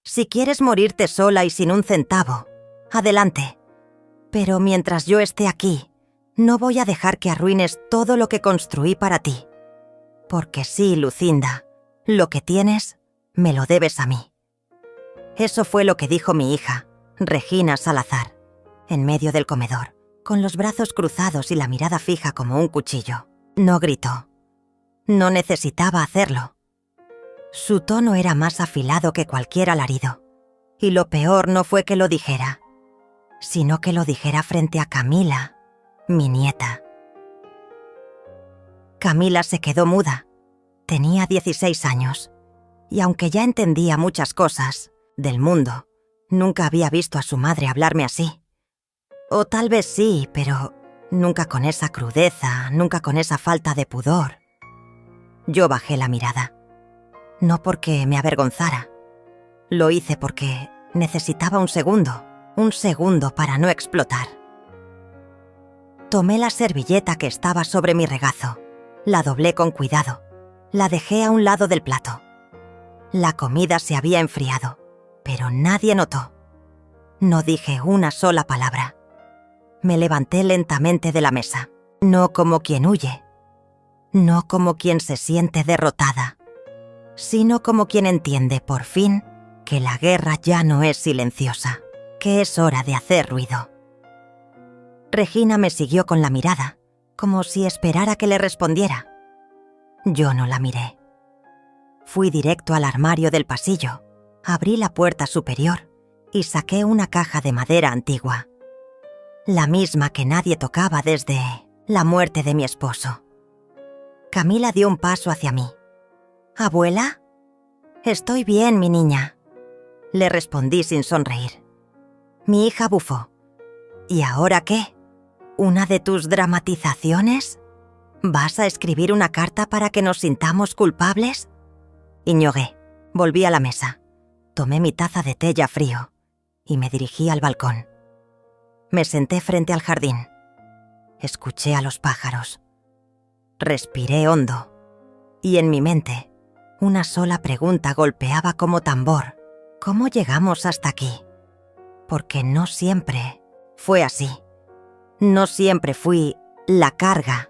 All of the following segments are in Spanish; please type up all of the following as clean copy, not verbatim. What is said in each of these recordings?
Si quieres morirte sola y sin un centavo, adelante. Pero mientras yo esté aquí, no voy a dejar que arruines todo lo que construí para ti. Porque sí, Lucinda, lo que tienes, me lo debes a mí». Eso fue lo que dijo mi hija, Regina Salazar, en medio del comedor, con los brazos cruzados y la mirada fija como un cuchillo. No gritó. No necesitaba hacerlo. Su tono era más afilado que cualquier alarido. Y lo peor no fue que lo dijera, sino que lo dijera frente a Camila, mi nieta. Camila se quedó muda. Tenía 16 años. Y aunque ya entendía muchas cosas del mundo, nunca había visto a su madre hablarme así. O tal vez sí, pero nunca con esa crudeza, nunca con esa falta de pudor. Yo bajé la mirada. No porque me avergonzara. Lo hice porque necesitaba un segundo para no explotar. Tomé la servilleta que estaba sobre mi regazo, la doblé con cuidado, la dejé a un lado del plato. La comida se había enfriado, pero nadie notó. No dije una sola palabra. Me levanté lentamente de la mesa, no como quien huye, no como quien se siente derrotada, sino como quien entiende por fin que la guerra ya no es silenciosa, que es hora de hacer ruido. Regina me siguió con la mirada, como si esperara que le respondiera. Yo no la miré. Fui directo al armario del pasillo, abrí la puerta superior y saqué una caja de madera antigua, la misma que nadie tocaba desde la muerte de mi esposo. Camila dio un paso hacia mí. «¿Abuela?» «Estoy bien, mi niña», le respondí sin sonreír. Mi hija bufó. «¿Y ahora qué? ¿Una de tus dramatizaciones? ¿Vas a escribir una carta para que nos sintamos culpables?» Ignoré. Volví a la mesa. Tomé mi taza de té ya frío y me dirigí al balcón. Me senté frente al jardín. Escuché a los pájaros. Respiré hondo. Y en mi mente, una sola pregunta golpeaba como tambor. ¿Cómo llegamos hasta aquí? Porque no siempre fue así. No siempre fui la carga.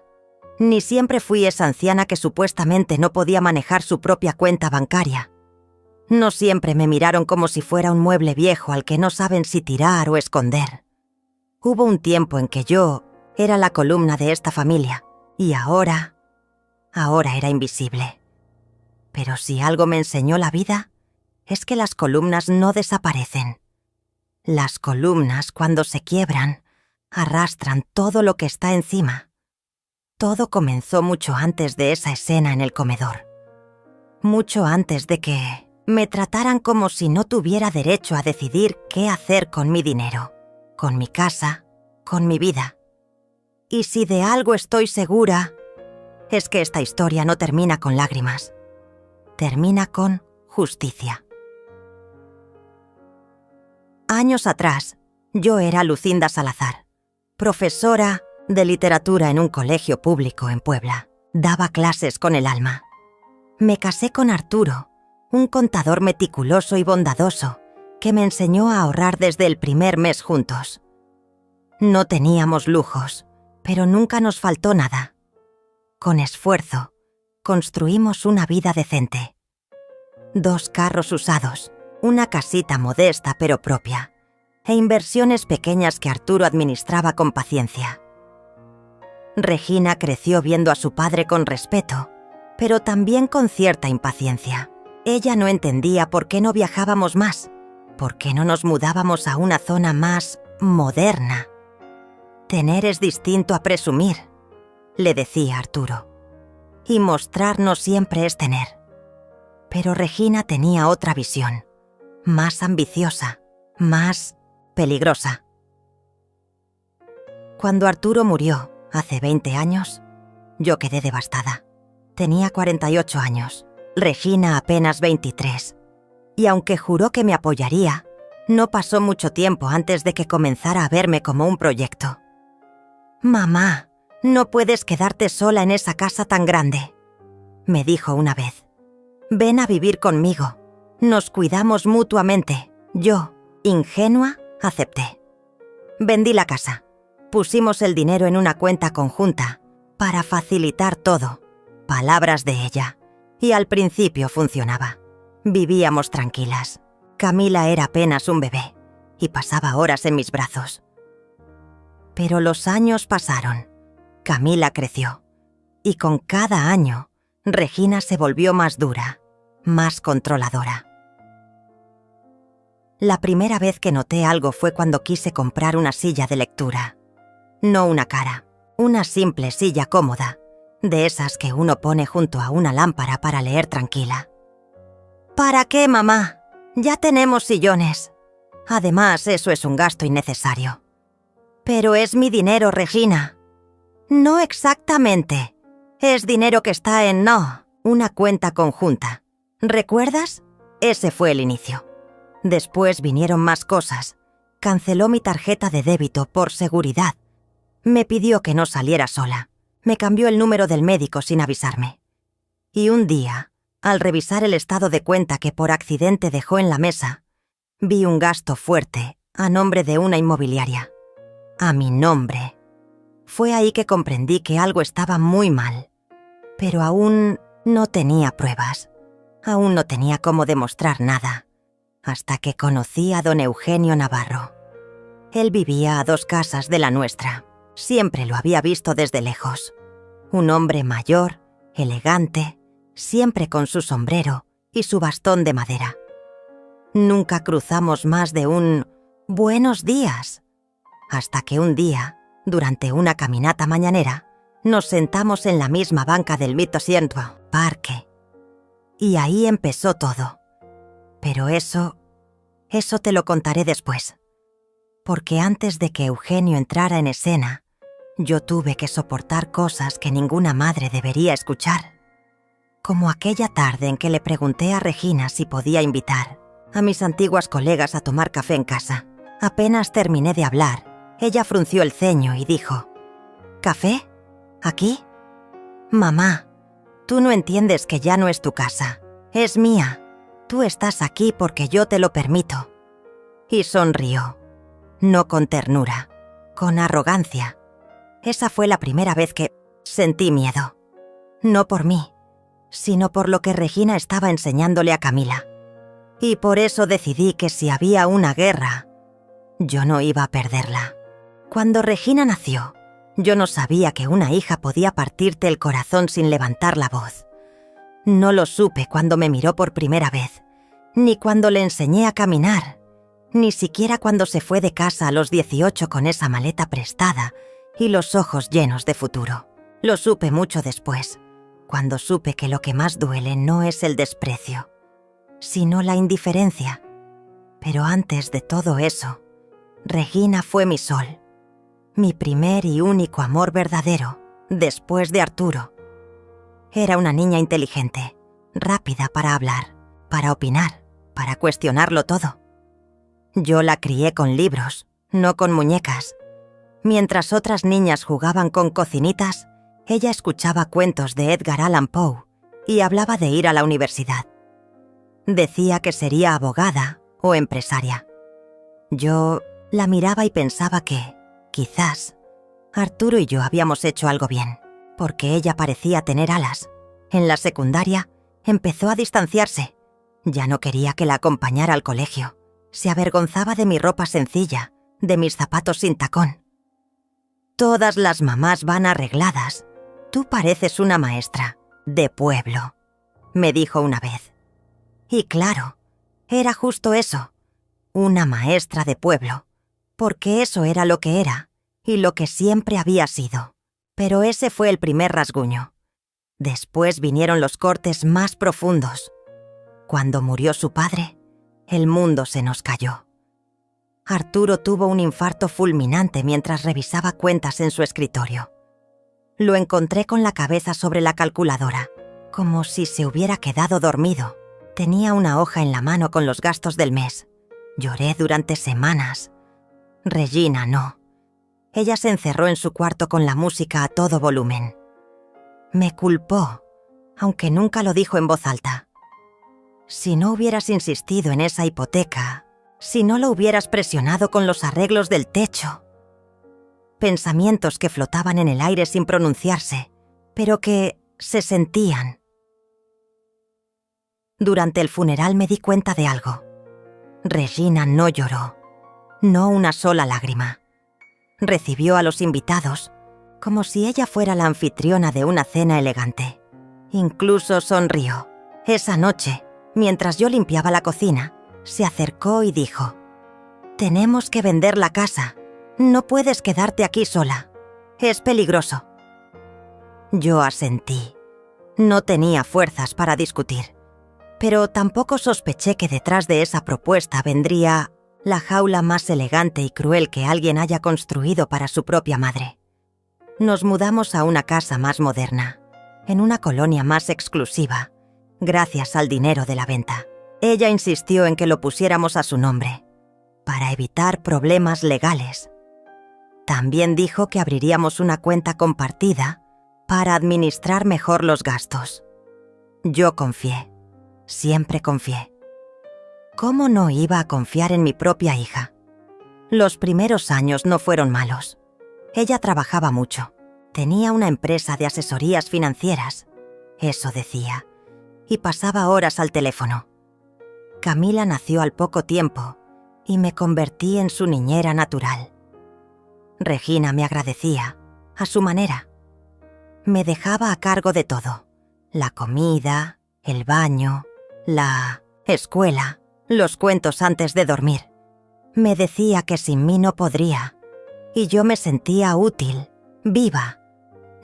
Ni siempre fui esa anciana que supuestamente no podía manejar su propia cuenta bancaria. No siempre me miraron como si fuera un mueble viejo al que no saben si tirar o esconder. Hubo un tiempo en que yo era la columna de esta familia, y ahora era invisible. Pero si algo me enseñó la vida, es que las columnas no desaparecen. Las columnas, cuando se quiebran, arrastran todo lo que está encima. Todo comenzó mucho antes de esa escena en el comedor. Mucho antes de que me trataran como si no tuviera derecho a decidir qué hacer con mi dinero, con mi casa, con mi vida. Y si de algo estoy segura, es que esta historia no termina con lágrimas. Termina con justicia. Años atrás, yo era Lucinda Salazar, profesora de literatura en un colegio público en Puebla. Daba clases con el alma. Me casé con Arturo, un contador meticuloso y bondadoso, que me enseñó a ahorrar desde el primer mes juntos. No teníamos lujos, pero nunca nos faltó nada. Con esfuerzo, construimos una vida decente. 2 carros usados, una casita modesta pero propia, e inversiones pequeñas que Arturo administraba con paciencia. Regina creció viendo a su padre con respeto, pero también con cierta impaciencia. Ella no entendía por qué no viajábamos más, por qué no nos mudábamos a una zona más moderna. Tener es distinto a presumir, le decía Arturo, y mostrar no siempre es tener. Pero Regina tenía otra visión, más ambiciosa, más peligrosa. Cuando Arturo murió, hace 20 años, yo quedé devastada. Tenía 48 años, Regina apenas 23. Y aunque juró que me apoyaría, no pasó mucho tiempo antes de que comenzara a verme como un proyecto. «Mamá, no puedes quedarte sola en esa casa tan grande», me dijo una vez. «Ven a vivir conmigo. Nos cuidamos mutuamente. Yo, ingenua, acepté. Vendí la casa. Pusimos el dinero en una cuenta conjunta para facilitar todo. Palabras de ella. Y al principio funcionaba. Vivíamos tranquilas. Camila era apenas un bebé y pasaba horas en mis brazos. Pero los años pasaron. Camila creció. Y con cada año, Regina se volvió más dura, más controladora. La primera vez que noté algo fue cuando quise comprar una silla de lectura. No una cara, una simple silla cómoda, de esas que uno pone junto a una lámpara para leer tranquila. ¿Para qué, mamá? Ya tenemos sillones. Además, eso es un gasto innecesario. Pero es mi dinero, Regina. No exactamente. Es dinero que está en una cuenta conjunta. ¿Recuerdas? Ese fue el inicio. Después vinieron más cosas. Canceló mi tarjeta de débito por seguridad. Me pidió que no saliera sola. Me cambió el número del médico sin avisarme. Y un día, al revisar el estado de cuenta que por accidente dejó en la mesa, vi un gasto fuerte a nombre de una inmobiliaria. A mi nombre. Fue ahí que comprendí que algo estaba muy mal. Pero aún no tenía pruebas. Aún no tenía cómo demostrar nada. Hasta que conocí a don Eugenio Navarro. Él vivía a 2 casas de la nuestra. Siempre lo había visto desde lejos. Un hombre mayor, elegante, siempre con su sombrero y su bastón de madera. Nunca cruzamos más de un «buenos días», hasta que un día, durante una caminata mañanera, nos sentamos en la misma banca del Mito-Siento Parque. Y ahí empezó todo. Pero eso te lo contaré después. Porque antes de que Eugenio entrara en escena, yo tuve que soportar cosas que ninguna madre debería escuchar. Como aquella tarde en que le pregunté a Regina si podía invitar a mis antiguas colegas a tomar café en casa. Apenas terminé de hablar, ella frunció el ceño y dijo: ¿Café? ¿Aquí? Mamá, tú no entiendes que ya no es tu casa, es mía. Tú estás aquí porque yo te lo permito. Y sonrió, no con ternura, con arrogancia. Esa fue la primera vez que sentí miedo. No por mí, sino por lo que Regina estaba enseñándole a Camila. Y por eso decidí que si había una guerra, yo no iba a perderla. Cuando Regina nació, yo no sabía que una hija podía partirte el corazón sin levantar la voz. No lo supe cuando me miró por primera vez, ni cuando le enseñé a caminar, ni siquiera cuando se fue de casa a los 18 con esa maleta prestada y los ojos llenos de futuro. Lo supe mucho después, cuando supe que lo que más duele no es el desprecio, sino la indiferencia. Pero antes de todo eso, Regina fue mi sol, mi primer y único amor verdadero, después de Arturo. Era una niña inteligente, rápida para hablar, para opinar, para cuestionarlo todo. Yo la crié con libros, no con muñecas. Mientras otras niñas jugaban con cocinitas, ella escuchaba cuentos de Edgar Allan Poe y hablaba de ir a la universidad. Decía que sería abogada o empresaria. Yo la miraba y pensaba que, quizás, Arturo y yo habíamos hecho algo bien, porque ella parecía tener alas. En la secundaria empezó a distanciarse. Ya no quería que la acompañara al colegio. Se avergonzaba de mi ropa sencilla, de mis zapatos sin tacón. Todas las mamás van arregladas. Tú pareces una maestra de pueblo, me dijo una vez. Y claro, era justo eso, una maestra de pueblo, porque eso era lo que era y lo que siempre había sido. Pero ese fue el primer rasguño. Después vinieron los cortes más profundos. Cuando murió su padre, el mundo se nos cayó. Arturo tuvo un infarto fulminante mientras revisaba cuentas en su escritorio. Lo encontré con la cabeza sobre la calculadora, como si se hubiera quedado dormido. Tenía una hoja en la mano con los gastos del mes. Lloré durante semanas. Regina no. Ella se encerró en su cuarto con la música a todo volumen. Me culpó, aunque nunca lo dijo en voz alta. Si no hubieras insistido en esa hipoteca, si no lo hubieras presionado con los arreglos del techo. Pensamientos que flotaban en el aire sin pronunciarse, pero que se sentían. Durante el funeral me di cuenta de algo. Regina no lloró, no una sola lágrima. Recibió a los invitados como si ella fuera la anfitriona de una cena elegante. Incluso sonrió. Esa noche, mientras yo limpiaba la cocina, se acercó y dijo: «Tenemos que vender la casa. No puedes quedarte aquí sola. Es peligroso». Yo asentí. No tenía fuerzas para discutir. Pero tampoco sospeché que detrás de esa propuesta vendría la jaula más elegante y cruel que alguien haya construido para su propia madre. Nos mudamos a una casa más moderna, en una colonia más exclusiva, gracias al dinero de la venta. Ella insistió en que lo pusiéramos a su nombre, para evitar problemas legales. También dijo que abriríamos una cuenta compartida para administrar mejor los gastos. Yo confié, siempre confié. ¿Cómo no iba a confiar en mi propia hija? Los primeros años no fueron malos. Ella trabajaba mucho. Tenía una empresa de asesorías financieras, eso decía, y pasaba horas al teléfono. Camila nació al poco tiempo y me convertí en su niñera natural. Regina me agradecía, a su manera. Me dejaba a cargo de todo: la comida, el baño, la escuela, los cuentos antes de dormir. Me decía que sin mí no podría, y yo me sentía útil, viva.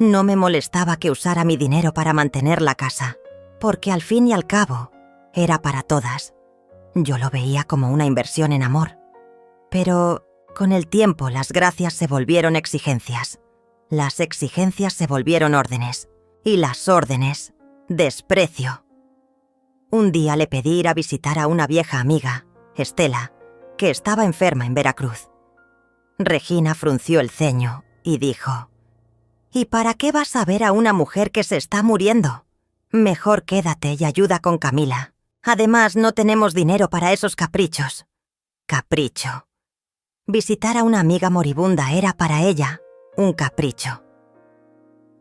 No me molestaba que usara mi dinero para mantener la casa, porque al fin y al cabo era para todas. Yo lo veía como una inversión en amor. Pero con el tiempo las gracias se volvieron exigencias. Las exigencias se volvieron órdenes. Y las órdenes, desprecio. Un día le pedí ir a visitar a una vieja amiga, Estela, que estaba enferma en Veracruz. Regina frunció el ceño y dijo: «¿Y para qué vas a ver a una mujer que se está muriendo? Mejor quédate y ayuda con Camila. Además, no tenemos dinero para esos caprichos». Capricho. Visitar a una amiga moribunda era para ella un capricho.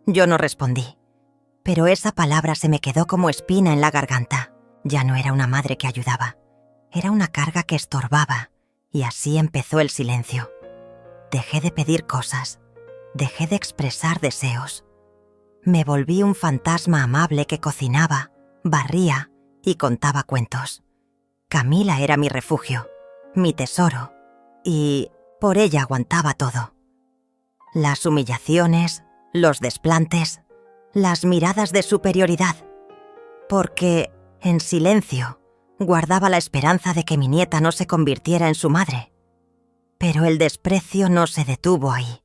Yo no respondí, pero esa palabra se me quedó como espina en la garganta. Ya no era una madre que ayudaba, era una carga que estorbaba, y así empezó el silencio. Dejé de pedir cosas, dejé de expresar deseos. Me volví un fantasma amable que cocinaba, barría y contaba cuentos. Camila era mi refugio, mi tesoro, y por ella aguantaba todo. Las humillaciones, los desplantes, las miradas de superioridad, porque, en silencio, guardaba la esperanza de que mi nieta no se convirtiera en su madre. Pero el desprecio no se detuvo ahí.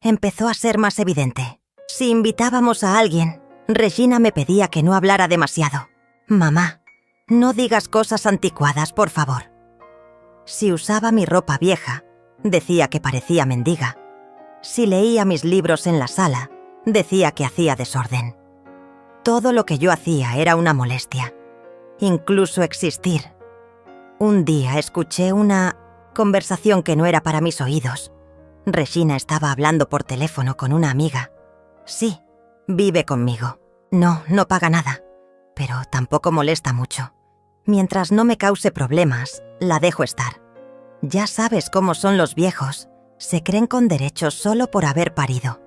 Empezó a ser más evidente. Si invitábamos a alguien, Regina me pedía que no hablara demasiado. «Mamá, no digas cosas anticuadas, por favor». Si usaba mi ropa vieja, decía que parecía mendiga. Si leía mis libros en la sala, decía que hacía desorden. Todo lo que yo hacía era una molestia. Incluso existir. Un día escuché una conversación que no era para mis oídos. Regina estaba hablando por teléfono con una amiga. Sí, vive conmigo. No paga nada, pero tampoco molesta mucho. Mientras no me cause problemas, la dejo estar. Ya sabes cómo son los viejos. Se creen con derechos solo por haber parido.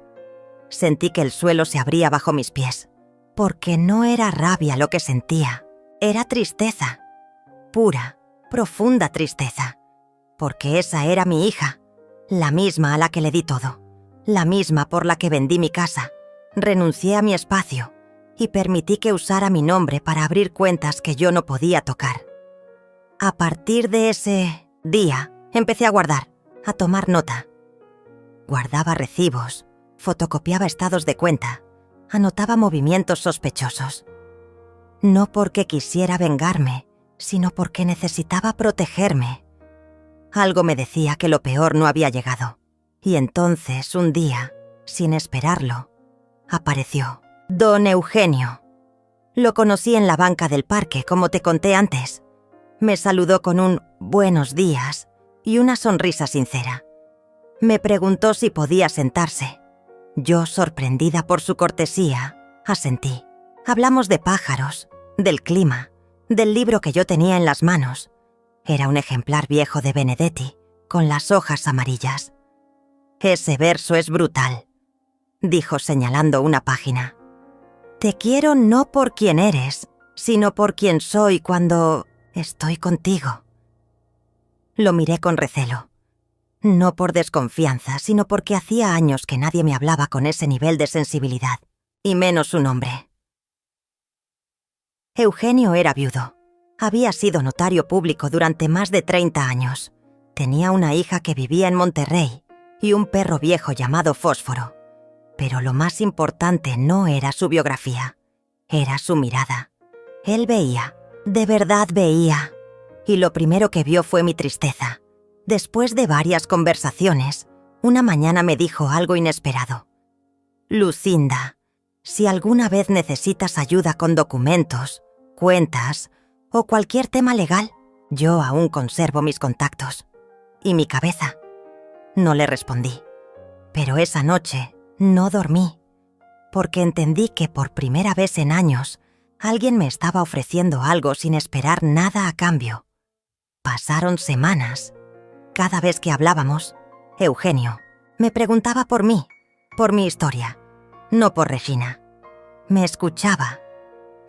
Sentí que el suelo se abría bajo mis pies, porque no era rabia lo que sentía, era tristeza. Pura, profunda tristeza. Porque esa era mi hija, la misma a la que le di todo, la misma por la que vendí mi casa, renuncié a mi espacio y permití que usara mi nombre para abrir cuentas que yo no podía tocar. A partir de ese día, empecé a guardar, a tomar nota. Guardaba recibos, fotocopiaba estados de cuenta, anotaba movimientos sospechosos. No porque quisiera vengarme, sino porque necesitaba protegerme. Algo me decía que lo peor no había llegado. Y entonces, un día, sin esperarlo, apareció Don Eugenio. Lo conocí en la banca del parque, como te conté antes. Me saludó con un «buenos días» y una sonrisa sincera. Me preguntó si podía sentarse. Yo, sorprendida por su cortesía, asentí. Hablamos de pájaros, del clima, del libro que yo tenía en las manos. Era un ejemplar viejo de Benedetti, con las hojas amarillas. «Ese verso es brutal», dijo señalando una página. «Te quiero no por quien eres, sino por quien soy cuando estoy contigo». Lo miré con recelo. No por desconfianza, sino porque hacía años que nadie me hablaba con ese nivel de sensibilidad, y menos un hombre. Eugenio era viudo. Había sido notario público durante más de 30 años. Tenía una hija que vivía en Monterrey y un perro viejo llamado Fósforo. Pero lo más importante no era su biografía, era su mirada. Él veía, de verdad veía, y lo primero que vio fue mi tristeza. Después de varias conversaciones, una mañana me dijo algo inesperado. «Lucinda, si alguna vez necesitas ayuda con documentos, cuentas o cualquier tema legal, yo aún conservo mis contactos y mi cabeza». No le respondí, pero esa noche no dormí, porque entendí que por primera vez en años alguien me estaba ofreciendo algo sin esperar nada a cambio. Pasaron semanas. Cada vez que hablábamos, Eugenio me preguntaba por mí, por mi historia, no por Regina. Me escuchaba,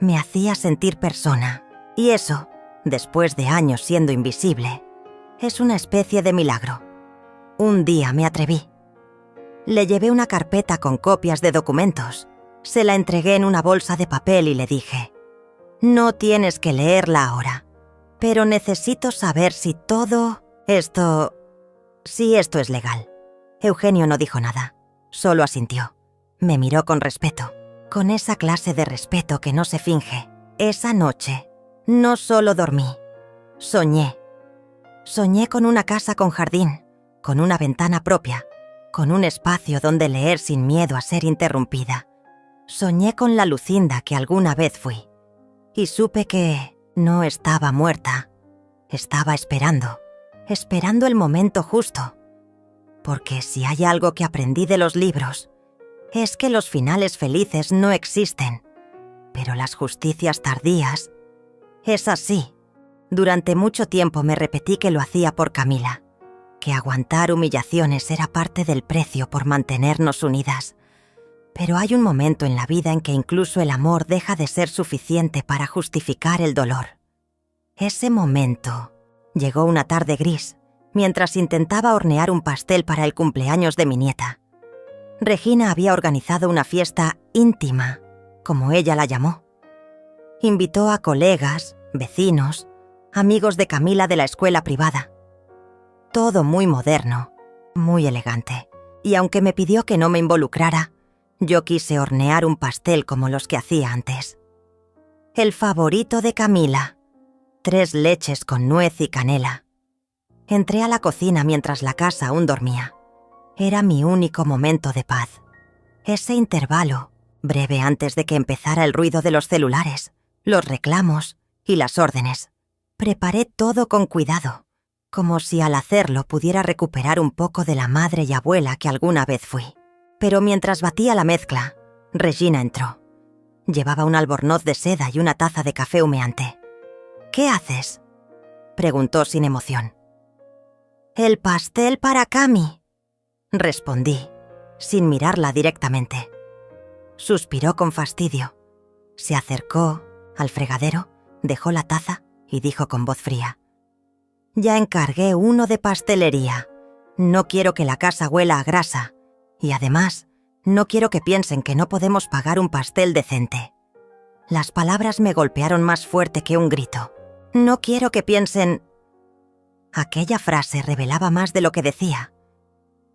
me hacía sentir persona, y eso, después de años siendo invisible, es una especie de milagro. Un día me atreví. Le llevé una carpeta con copias de documentos, se la entregué en una bolsa de papel y le dije: «No tienes que leerla ahora, pero necesito saber si esto es legal». Eugenio no dijo nada, solo asintió. Me miró con respeto, con esa clase de respeto que no se finge. Esa noche, no solo dormí, soñé. Soñé con una casa con jardín, con una ventana propia, con un espacio donde leer sin miedo a ser interrumpida. Soñé con la Lucinda que alguna vez fui. Y supe que no estaba muerta. Estaba esperando el momento justo. Porque si hay algo que aprendí de los libros, es que los finales felices no existen. Pero las justicias tardías, es así. Durante mucho tiempo me repetí que lo hacía por Camila, que aguantar humillaciones era parte del precio por mantenernos unidas. Pero hay un momento en la vida en que incluso el amor deja de ser suficiente para justificar el dolor. Ese momento llegó una tarde gris, mientras intentaba hornear un pastel para el cumpleaños de mi nieta. Regina había organizado una fiesta íntima, como ella la llamó. Invitó a colegas, vecinos, amigos de Camila de la escuela privada. Todo muy moderno, muy elegante. Y aunque me pidió que no me involucrara, yo quise hornear un pastel como los que hacía antes. El favorito de Camila, 3 leches con nuez y canela. Entré a la cocina mientras la casa aún dormía. Era mi único momento de paz. Ese intervalo, breve antes de que empezara el ruido de los celulares, los reclamos y las órdenes. Preparé todo con cuidado, como si al hacerlo pudiera recuperar un poco de la madre y abuela que alguna vez fui. Pero mientras batía la mezcla, Regina entró. Llevaba un albornoz de seda y una taza de café humeante. «¿Qué haces?», preguntó sin emoción. «El pastel para Cami», respondí, sin mirarla directamente. Suspiró con fastidio. Se acercó al fregadero, dejó la taza y dijo con voz fría: «Ya encargué uno de pastelería. No quiero que la casa huela a grasa. Y además, no quiero que piensen que no podemos pagar un pastel decente». Las palabras me golpearon más fuerte que un grito. «No quiero que piensen...». Aquella frase revelaba más de lo que decía.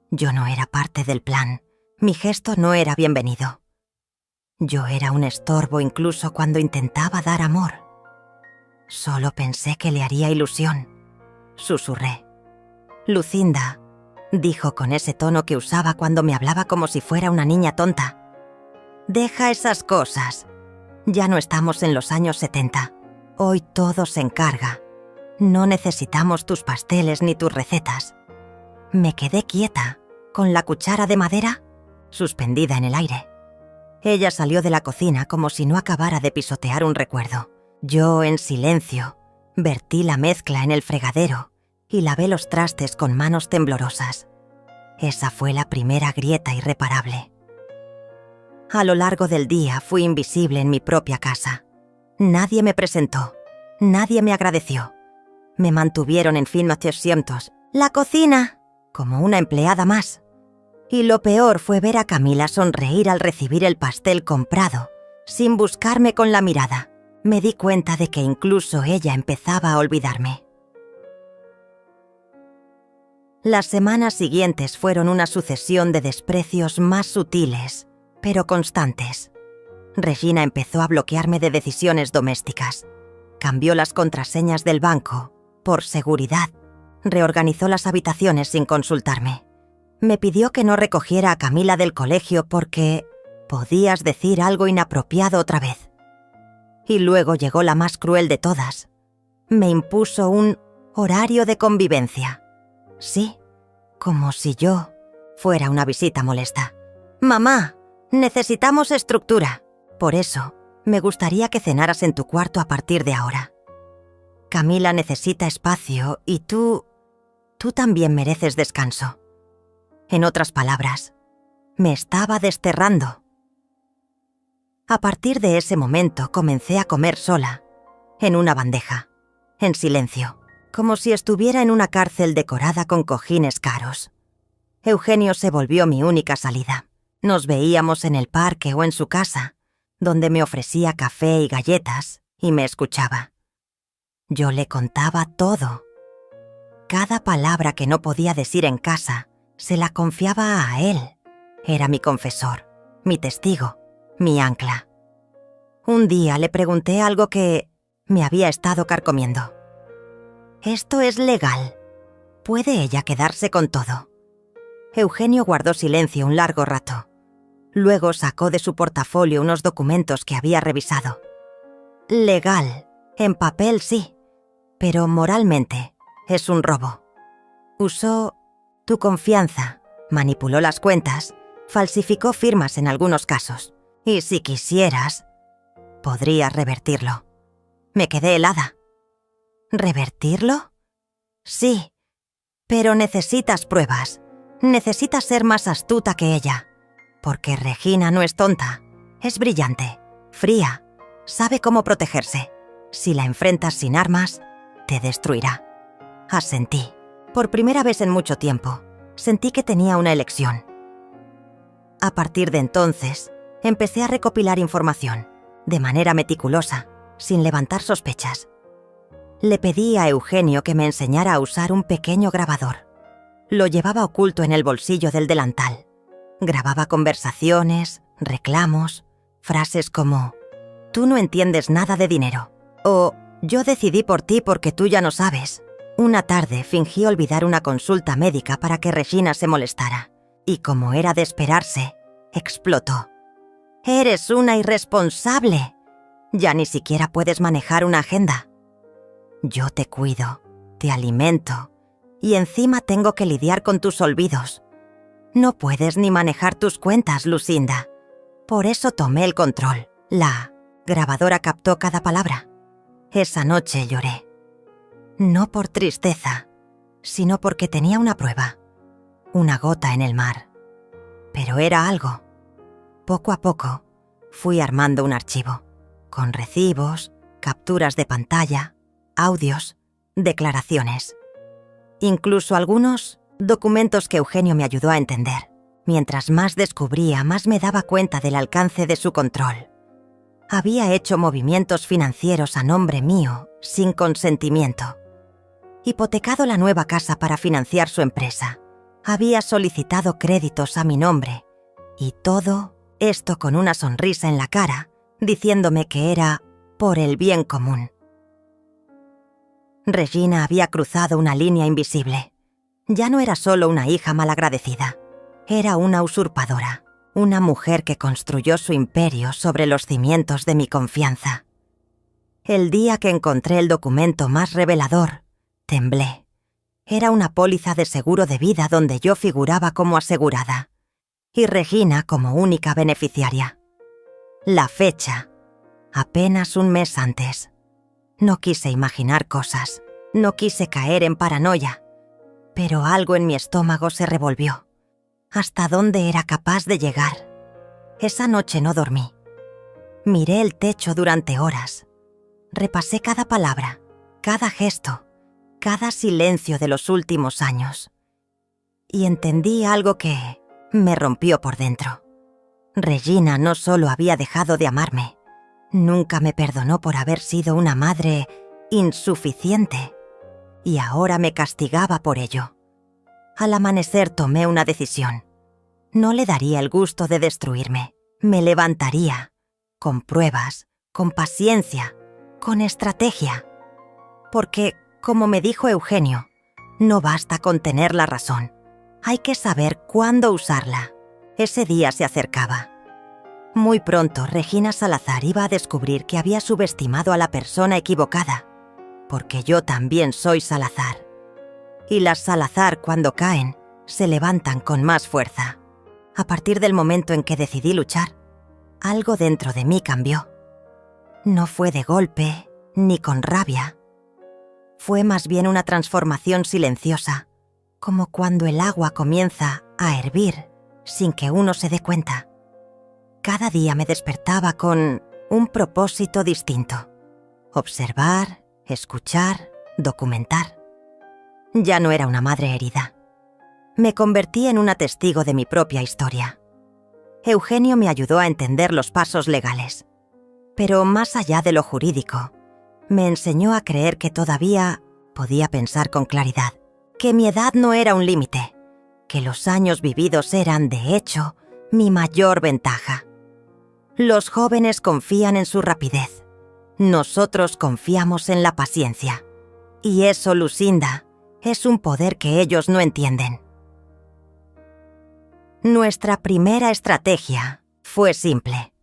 Yo no era parte del plan. Mi gesto no era bienvenido. Yo era un estorbo incluso cuando intentaba dar amor. Solo pensé que le haría ilusión. Susurré. «Lucinda», dijo con ese tono que usaba cuando me hablaba como si fuera una niña tonta. «Deja esas cosas. Ya no estamos en los años 70. Hoy todo se encarga. No necesitamos tus pasteles ni tus recetas. Me quedé quieta, con la cuchara de madera suspendida en el aire. Ella salió de la cocina como si no acabara de pisotear un recuerdo. Yo, en silencio, vertí la mezcla en el fregadero y lavé los trastes con manos temblorosas. Esa fue la primera grieta irreparable. A lo largo del día fui invisible en mi propia casa. Nadie me presentó, nadie me agradeció. Me mantuvieron en fin sientos, la cocina, como una empleada más. Y lo peor fue ver a Camila sonreír al recibir el pastel comprado, sin buscarme con la mirada. Me di cuenta de que incluso ella empezaba a olvidarme. Las semanas siguientes fueron una sucesión de desprecios más sutiles, pero constantes. Regina empezó a bloquearme de decisiones domésticas. Cambió las contraseñas del banco, por seguridad. Reorganizó las habitaciones sin consultarme. Me pidió que no recogiera a Camila del colegio porque podías decir algo inapropiado otra vez. Y luego llegó la más cruel de todas. Me impuso un horario de convivencia. Sí, como si yo fuera una visita molesta. «Mamá, necesitamos estructura. Por eso, me gustaría que cenaras en tu cuarto a partir de ahora. Camila necesita espacio y tú también mereces descanso». En otras palabras, me estaba desterrando. A partir de ese momento comencé a comer sola, en una bandeja, en silencio, como si estuviera en una cárcel decorada con cojines caros. Eugenio se volvió mi única salida. Nos veíamos en el parque o en su casa, donde me ofrecía café y galletas y me escuchaba. Yo le contaba todo. Cada palabra que no podía decir en casa, se la confiaba a él. Era mi confesor, mi testigo, mi ancla. Un día le pregunté algo que me había estado carcomiendo. «¿Esto es legal? ¿Puede ella quedarse con todo?» Eugenio guardó silencio un largo rato. Luego sacó de su portafolio unos documentos que había revisado. «Legal, en papel sí, pero moralmente es un robo. Usó tu confianza, manipuló las cuentas, falsificó firmas en algunos casos. Y si quisieras, podrías revertirlo». Me quedé helada. ¿Revertirlo? Sí, pero necesitas pruebas. Necesitas ser más astuta que ella. Porque Regina no es tonta, es brillante, fría, sabe cómo protegerse. Si la enfrentas sin armas, te destruirá. Asentí. Por primera vez en mucho tiempo, sentí que tenía una elección. A partir de entonces, empecé a recopilar información, de manera meticulosa, sin levantar sospechas. Le pedí a Eugenio que me enseñara a usar un pequeño grabador. Lo llevaba oculto en el bolsillo del delantal. Grababa conversaciones, reclamos, frases como «Tú no entiendes nada de dinero» o «Yo decidí por ti porque tú ya no sabes». Una tarde fingí olvidar una consulta médica para que Regina se molestara. Y como era de esperarse, explotó. «¡Eres una irresponsable! Ya ni siquiera puedes manejar una agenda. Yo te cuido, te alimento, y encima tengo que lidiar con tus olvidos. No puedes ni manejar tus cuentas, Lucinda». Por eso tomé el control. La grabadora captó cada palabra. Esa noche lloré. No por tristeza, sino porque tenía una prueba. Una gota en el mar. Pero era algo. Poco a poco, fui armando un archivo, con recibos, capturas de pantalla, audios, declaraciones. Incluso algunos documentos que Eugenio me ayudó a entender. Mientras más descubría, más me daba cuenta del alcance de su control. Había hecho movimientos financieros a nombre mío, sin consentimiento. Hipotecado la nueva casa para financiar su empresa. Había solicitado créditos a mi nombre. Y todo esto con una sonrisa en la cara, diciéndome que era por el bien común. Regina había cruzado una línea invisible. Ya no era solo una hija malagradecida. Era una usurpadora, Una mujer que construyó su imperio sobre los cimientos de mi confianza. El día que encontré el documento más revelador, temblé. Era una póliza de seguro de vida donde yo figuraba como asegurada y Regina como única beneficiaria. La fecha, apenas un mes antes. No quise imaginar cosas, no quise caer en paranoia, pero algo en mi estómago se revolvió. ¿Hasta dónde era capaz de llegar? Esa noche no dormí. Miré el techo durante horas. Repasé cada palabra, cada gesto, cada silencio de los últimos años. Y entendí algo que me rompió por dentro. Regina no solo había dejado de amarme, nunca me perdonó por haber sido una madre insuficiente, y ahora me castigaba por ello. Al amanecer tomé una decisión. No le daría el gusto de destruirme. Me levantaría, con pruebas, con paciencia, con estrategia. Porque, como me dijo Eugenio, no basta con tener la razón. Hay que saber cuándo usarla. Ese día se acercaba. Muy pronto, Regina Salazar iba a descubrir que había subestimado a la persona equivocada, porque yo también soy Salazar. Y las Salazar, cuando caen, se levantan con más fuerza. A partir del momento en que decidí luchar, algo dentro de mí cambió. No fue de golpe, ni con rabia. Fue más bien una transformación silenciosa, como cuando el agua comienza a hervir sin que uno se dé cuenta. Cada día me despertaba con un propósito distinto: observar, escuchar, documentar. Ya no era una madre herida. Me convertí en una testigo de mi propia historia. Eugenio me ayudó a entender los pasos legales, pero más allá de lo jurídico, me enseñó a creer que todavía podía pensar con claridad, que mi edad no era un límite, que los años vividos eran, de hecho, mi mayor ventaja. Los jóvenes confían en su rapidez. Nosotros confiamos en la paciencia. Y eso, Lucinda, es un poder que ellos no entienden. Nuestra primera estrategia fue simple: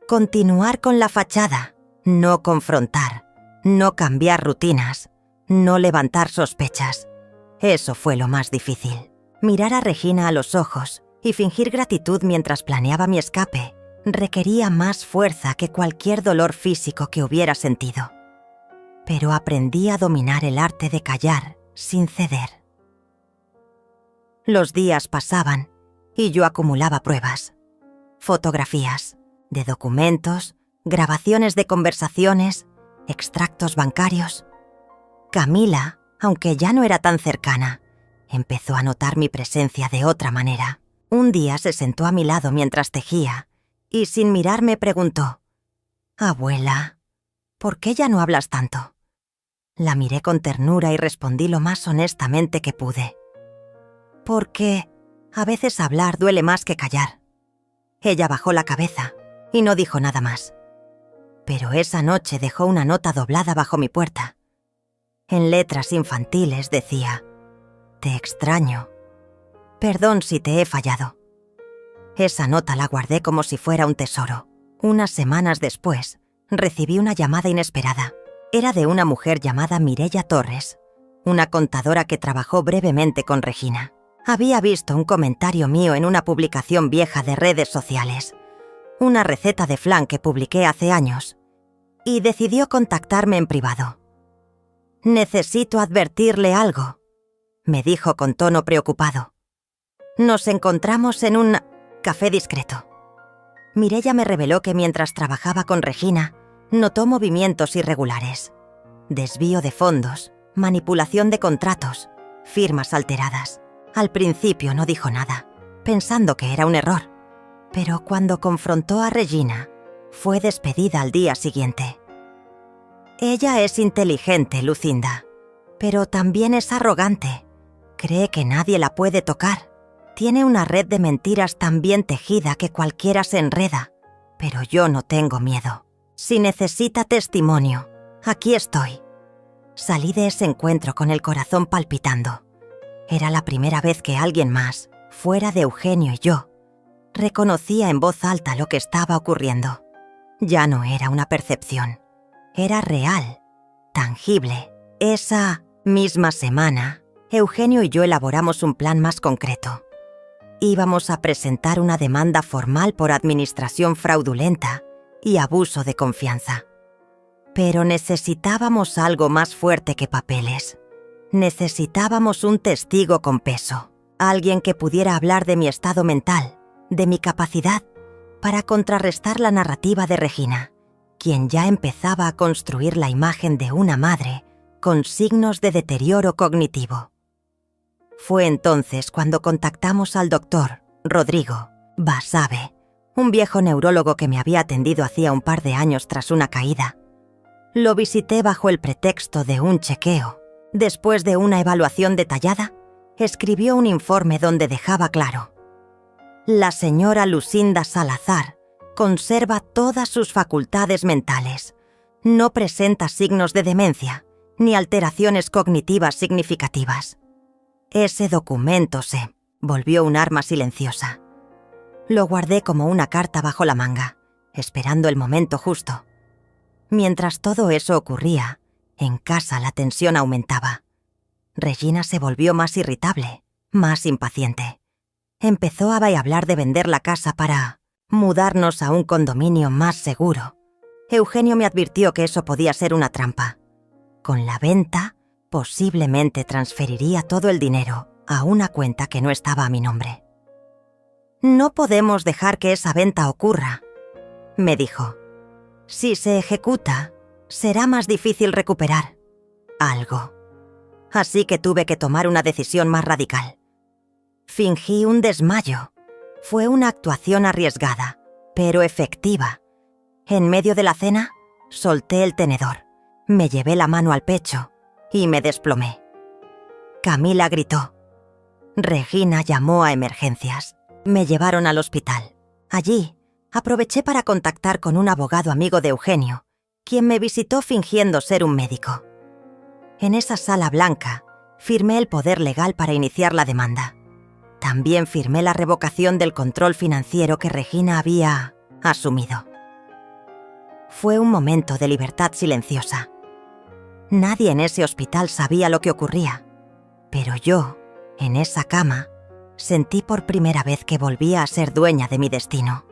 continuar con la fachada, no confrontar, no cambiar rutinas, no levantar sospechas. Eso fue lo más difícil. Mirar a Regina a los ojos y fingir gratitud mientras planeaba mi escape requería más fuerza que cualquier dolor físico que hubiera sentido. Pero aprendí a dominar el arte de callar sin ceder. Los días pasaban y yo acumulaba pruebas, fotografías de documentos, grabaciones de conversaciones, extractos bancarios. Camila, aunque ya no era tan cercana, empezó a notar mi presencia de otra manera. Un día se sentó a mi lado mientras tejía y sin mirarme preguntó: «Abuela, ¿por qué ya no hablas tanto?». La miré con ternura y respondí lo más honestamente que pude: «Porque a veces hablar duele más que callar». Ella bajó la cabeza y no dijo nada más. Pero esa noche dejó una nota doblada bajo mi puerta. En letras infantiles decía: «Te extraño. Perdón si te he fallado». Esa nota la guardé como si fuera un tesoro. Unas semanas después, recibí una llamada inesperada. Era de una mujer llamada Mireia Torres, una contadora que trabajó brevemente con Regina. Había visto un comentario mío en una publicación vieja de redes sociales, una receta de flan que publiqué hace años, y decidió contactarme en privado. «Necesito advertirle algo», me dijo con tono preocupado. «Nos encontramos en un café discreto». Mireia me reveló que mientras trabajaba con Regina, notó movimientos irregulares: desvío de fondos, manipulación de contratos, firmas alteradas. Al principio no dijo nada, pensando que era un error, pero cuando confrontó a Regina, fue despedida al día siguiente. Ella es inteligente, Lucinda, pero también es arrogante. Cree que nadie la puede tocar. Tiene una red de mentiras tan bien tejida que cualquiera se enreda, pero yo no tengo miedo. Si necesita testimonio, aquí estoy». Salí de ese encuentro con el corazón palpitando. Era la primera vez que alguien más, fuera de Eugenio y yo, Reconocía en voz alta lo que estaba ocurriendo. Ya no era una percepción. Era real, tangible. Esa misma semana, Eugenio y yo elaboramos un plan más concreto. Íbamos a presentar una demanda formal por administración fraudulenta y abuso de confianza. Pero necesitábamos algo más fuerte que papeles. Necesitábamos un testigo con peso, alguien que pudiera hablar de mi estado mental, de mi capacidad, para contrarrestar la narrativa de Regina, quien ya empezaba a construir la imagen de una madre con signos de deterioro cognitivo. Fue entonces cuando contactamos al doctor Rodrigo Basabe, un viejo neurólogo que me había atendido hacía un par de años tras una caída. Lo visité bajo el pretexto de un chequeo. Después de una evaluación detallada, escribió un informe donde dejaba claro: la señora Lucinda Salazar conserva todas sus facultades mentales, no presenta signos de demencia ni alteraciones cognitivas significativas. Ese documento se volvió un arma silenciosa. Lo guardé como una carta bajo la manga, esperando el momento justo. Mientras todo eso ocurría, en casa la tensión aumentaba. Regina se volvió más irritable, más impaciente. Empezó a hablar de vender la casa para mudarnos a un condominio más seguro. Eugenio me advirtió que eso podía ser una trampa. Con la venta, posiblemente transferiría todo el dinero a una cuenta que no estaba a mi nombre. «No podemos dejar que esa venta ocurra», me dijo. «Si se ejecuta, será más difícil recuperar algo». Así que tuve que tomar una decisión más radical. Fingí un desmayo. Fue una actuación arriesgada, pero efectiva. En medio de la cena, solté el tenedor, me llevé la mano al pecho y me desplomé. Camila gritó. Regina llamó a emergencias. Me llevaron al hospital. Allí, aproveché para contactar con un abogado amigo de Eugenio, quien me visitó fingiendo ser un médico. En esa sala blanca, firmé el poder legal para iniciar la demanda. También firmé la revocación del control financiero que Regina había asumido. Fue un momento de libertad silenciosa. Nadie en ese hospital sabía lo que ocurría, pero yo, en esa cama, sentí por primera vez que volvía a ser dueña de mi destino.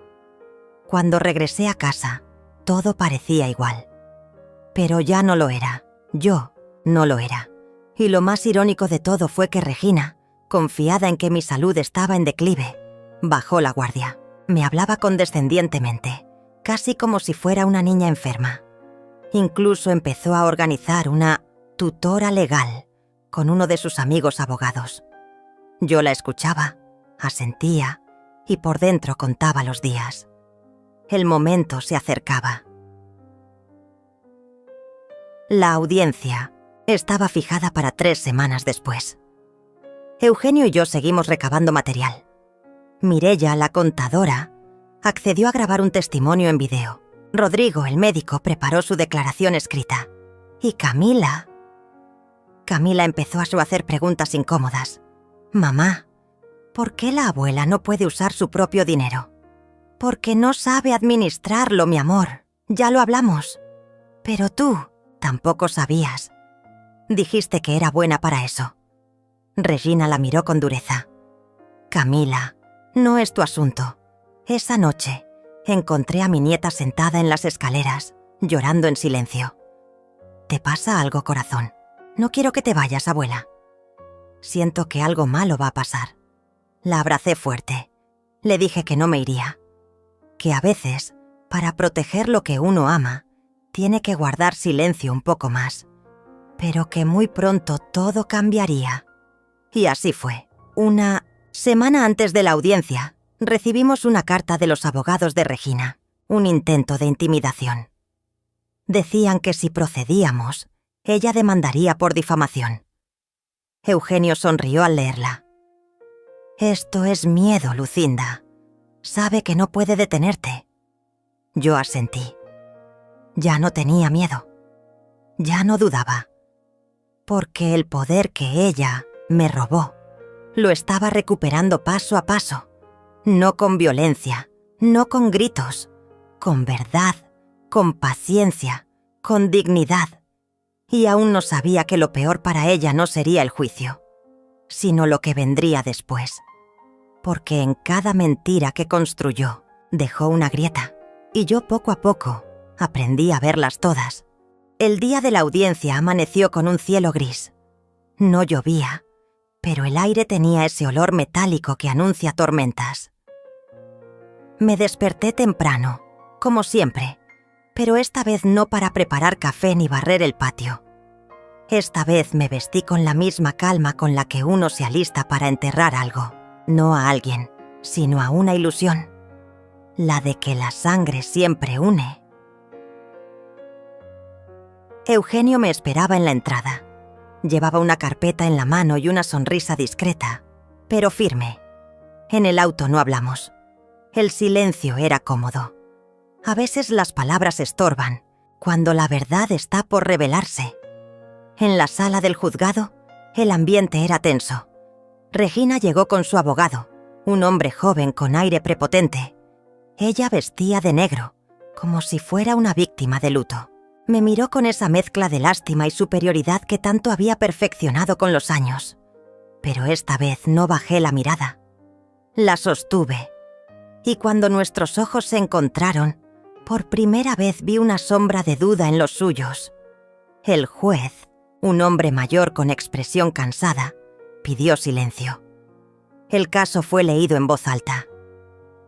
Cuando regresé a casa, todo parecía igual. Pero ya no lo era. Yo no lo era. Y lo más irónico de todo fue que Regina, confiada en que mi salud estaba en declive, bajó la guardia. Me hablaba condescendientemente, casi como si fuera una niña enferma. Incluso empezó a organizar una tutora legal con uno de sus amigos abogados. Yo la escuchaba, asentía y por dentro contaba los días. El momento se acercaba. La audiencia estaba fijada para 3 semanas después. Eugenio y yo seguimos recabando material. Mireia, la contadora, accedió a grabar un testimonio en video. Rodrigo, el médico, preparó su declaración escrita. Y Camila empezó a hacer preguntas incómodas. «Mamá, ¿por qué la abuela no puede usar su propio dinero?» «Porque no sabe administrarlo, mi amor. Ya lo hablamos. Pero tú tampoco sabías. Dijiste que era buena para eso». Regina la miró con dureza. «Camila, no es tu asunto. Esa noche encontré a mi nieta sentada en las escaleras, llorando en silencio. ¿Te pasa algo, corazón? No quiero que te vayas, abuela. Siento que algo malo va a pasar». La abracé fuerte. Le dije que no me iría. Que a veces, para proteger lo que uno ama, tiene que guardar silencio un poco más. Pero que muy pronto todo cambiaría. Y así fue. Una semana antes de la audiencia, recibimos una carta de los abogados de Regina, un intento de intimidación. Decían que si procedíamos, ella demandaría por difamación. Eugenio sonrió al leerla. «Esto es miedo, Lucinda. Sabe que no puede detenerte». Yo asentí. Ya no tenía miedo. Ya no dudaba. Porque el poder que ella me robó lo estaba recuperando paso a paso. No con violencia, no con gritos, con verdad, con paciencia, con dignidad. Y aún no sabía que lo peor para ella no sería el juicio, sino lo que vendría después. Porque en cada mentira que construyó dejó una grieta, y yo poco a poco aprendí a verlas todas. El día de la audiencia amaneció con un cielo gris. No llovía, pero el aire tenía ese olor metálico que anuncia tormentas. Me desperté temprano, como siempre, pero esta vez no para preparar café ni barrer el patio. Esta vez me vestí con la misma calma con la que uno se alista para enterrar algo, no a alguien, sino a una ilusión, la de que la sangre siempre une. Eugenio me esperaba en la entrada. Llevaba una carpeta en la mano y una sonrisa discreta, pero firme. En el auto no hablamos. El silencio era cómodo. A veces las palabras estorban, cuando la verdad está por revelarse. En la sala del juzgado, el ambiente era tenso. Regina llegó con su abogado, un hombre joven con aire prepotente. Ella vestía de negro, como si fuera una víctima de luto. Me miró con esa mezcla de lástima y superioridad que tanto había perfeccionado con los años. Pero esta vez no bajé la mirada. La sostuve. Y cuando nuestros ojos se encontraron, por primera vez vi una sombra de duda en los suyos. El juez, un hombre mayor con expresión cansada, pidió silencio. El caso fue leído en voz alta.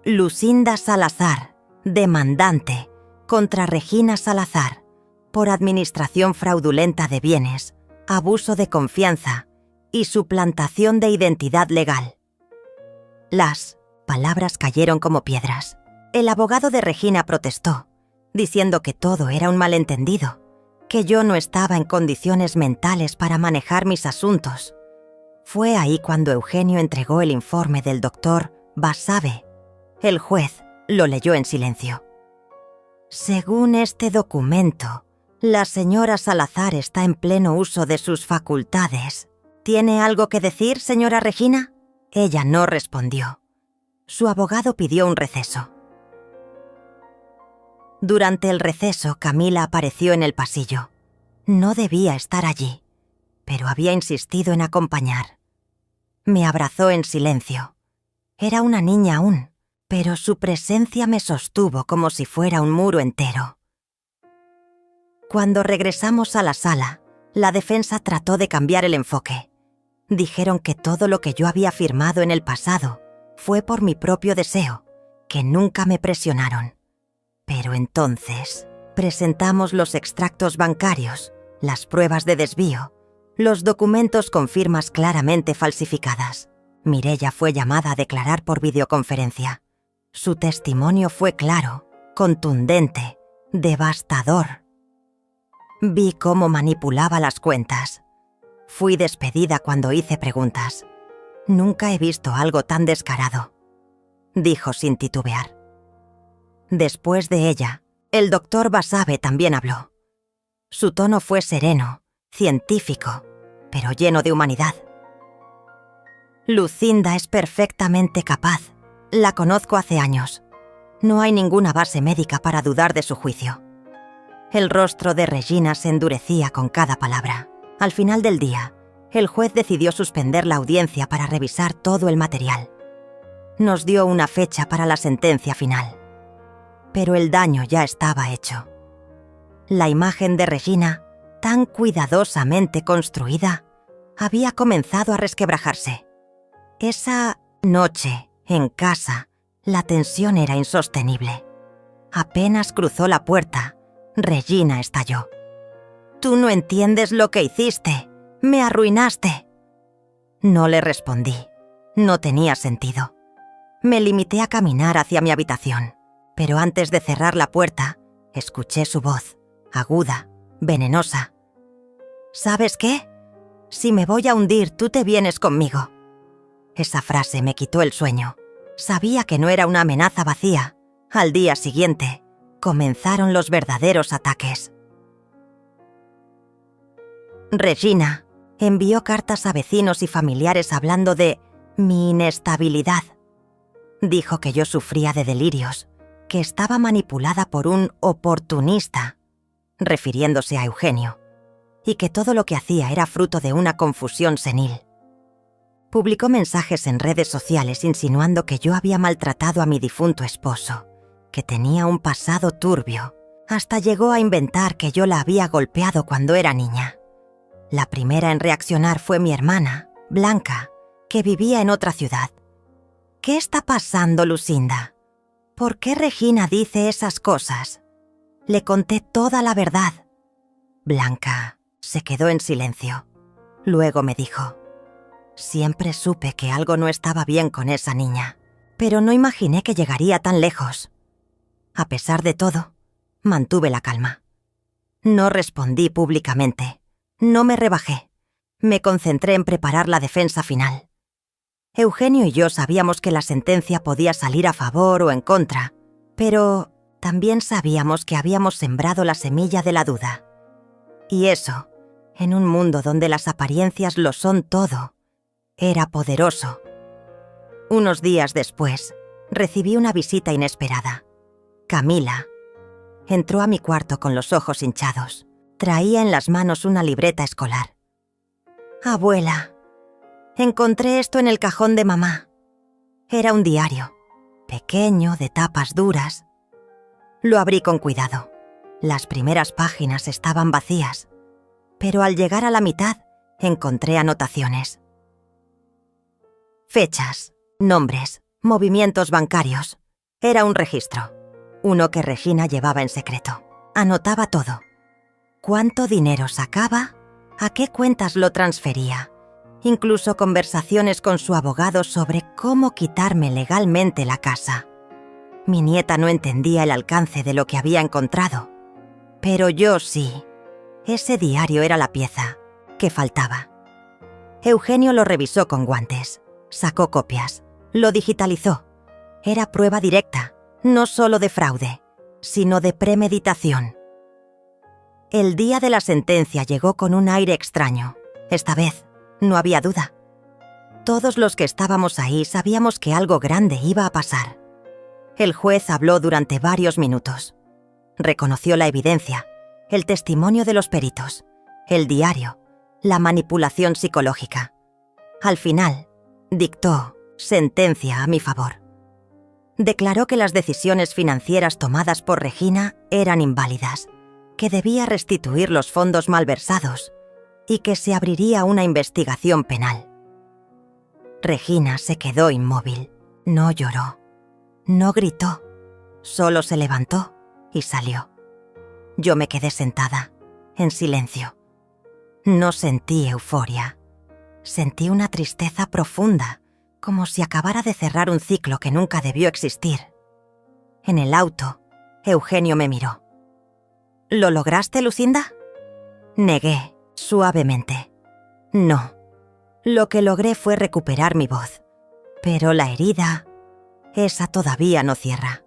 Lucinda Salazar, demandante, contra Regina Salazar, por administración fraudulenta de bienes, abuso de confianza y suplantación de identidad legal. Las palabras cayeron como piedras. El abogado de Regina protestó, diciendo que todo era un malentendido, que yo no estaba en condiciones mentales para manejar mis asuntos. Fue ahí cuando Eugenio entregó el informe del doctor Basabe. El juez lo leyó en silencio. Según este documento, la señora Salazar está en pleno uso de sus facultades. ¿Tiene algo que decir, señora Regina? Ella no respondió. Su abogado pidió un receso. Durante el receso, Camila apareció en el pasillo. No debía estar allí, pero había insistido en acompañar. Me abrazó en silencio. Era una niña aún, pero su presencia me sostuvo como si fuera un muro entero. Cuando regresamos a la sala, la defensa trató de cambiar el enfoque. Dijeron que todo lo que yo había firmado en el pasado fue por mi propio deseo, que nunca me presionaron. Pero entonces presentamos los extractos bancarios, las pruebas de desvío, los documentos con firmas claramente falsificadas. Mireia fue llamada a declarar por videoconferencia. Su testimonio fue claro, contundente, devastador. Vi cómo manipulaba las cuentas. Fui despedida cuando hice preguntas. Nunca he visto algo tan descarado, dijo sin titubear. Después de ella, el doctor Basabe también habló. Su tono fue sereno, científico, pero lleno de humanidad. Lucinda es perfectamente capaz. La conozco hace años. No hay ninguna base médica para dudar de su juicio. El rostro de Regina se endurecía con cada palabra. Al final del día, el juez decidió suspender la audiencia para revisar todo el material. Nos dio una fecha para la sentencia final. Pero el daño ya estaba hecho. La imagen de Regina, tan cuidadosamente construida, había comenzado a resquebrajarse. Esa noche, en casa, la tensión era insostenible. Apenas cruzó la puerta, Regina estalló. «Tú no entiendes lo que hiciste. Me arruinaste». No le respondí. No tenía sentido. Me limité a caminar hacia mi habitación, pero antes de cerrar la puerta, escuché su voz, aguda, venenosa. «¿Sabes qué? Si me voy a hundir, tú te vienes conmigo». Esa frase me quitó el sueño. Sabía que no era una amenaza vacía. Al día siguiente, comenzaron los verdaderos ataques. Regina envió cartas a vecinos y familiares hablando de mi inestabilidad. Dijo que yo sufría de delirios, que estaba manipulada por un oportunista, refiriéndose a Eugenio, y que todo lo que hacía era fruto de una confusión senil. Publicó mensajes en redes sociales insinuando que yo había maltratado a mi difunto esposo, que tenía un pasado turbio. Hasta llegó a inventar que yo la había golpeado cuando era niña. La primera en reaccionar fue mi hermana, Blanca, que vivía en otra ciudad. ¿Qué está pasando, Lucinda? ¿Por qué Regina dice esas cosas? Le conté toda la verdad. Blanca se quedó en silencio. Luego me dijo: siempre supe que algo no estaba bien con esa niña, pero no imaginé que llegaría tan lejos. A pesar de todo, mantuve la calma. No respondí públicamente. No me rebajé. Me concentré en preparar la defensa final. Eugenio y yo sabíamos que la sentencia podía salir a favor o en contra, pero también sabíamos que habíamos sembrado la semilla de la duda. Y eso, en un mundo donde las apariencias lo son todo, era poderoso. Unos días después, recibí una visita inesperada. Camila entró a mi cuarto con los ojos hinchados. Traía en las manos una libreta escolar. «Abuela, encontré esto en el cajón de mamá». Era un diario, pequeño, de tapas duras. Lo abrí con cuidado. Las primeras páginas estaban vacías, pero al llegar a la mitad encontré anotaciones. Fechas, nombres, movimientos bancarios. Era un registro, uno que Regina llevaba en secreto. Anotaba todo. Cuánto dinero sacaba, a qué cuentas lo transfería, incluso conversaciones con su abogado sobre cómo quitarme legalmente la casa. Mi nieta no entendía el alcance de lo que había encontrado, pero yo sí. Ese diario era la pieza que faltaba. Eugenio lo revisó con guantes, sacó copias, lo digitalizó. Era prueba directa, no solo de fraude, sino de premeditación. El día de la sentencia llegó con un aire extraño. Esta vez, no había duda. Todos los que estábamos ahí sabíamos que algo grande iba a pasar. El juez habló durante varios minutos. Reconoció la evidencia, el testimonio de los peritos, el diario, la manipulación psicológica. Al final, dictó sentencia a mi favor. Declaró que las decisiones financieras tomadas por Regina eran inválidas, que debía restituir los fondos malversados y que se abriría una investigación penal. Regina se quedó inmóvil. No lloró, no gritó, solo se levantó y salió. Yo me quedé sentada, en silencio. No sentí euforia. Sentí una tristeza profunda, como si acabara de cerrar un ciclo que nunca debió existir. En el auto, Eugenio me miró. ¿Lo lograste, Lucinda? Negué, suavemente. No. Lo que logré fue recuperar mi voz. Pero la herida, esa todavía no cierra.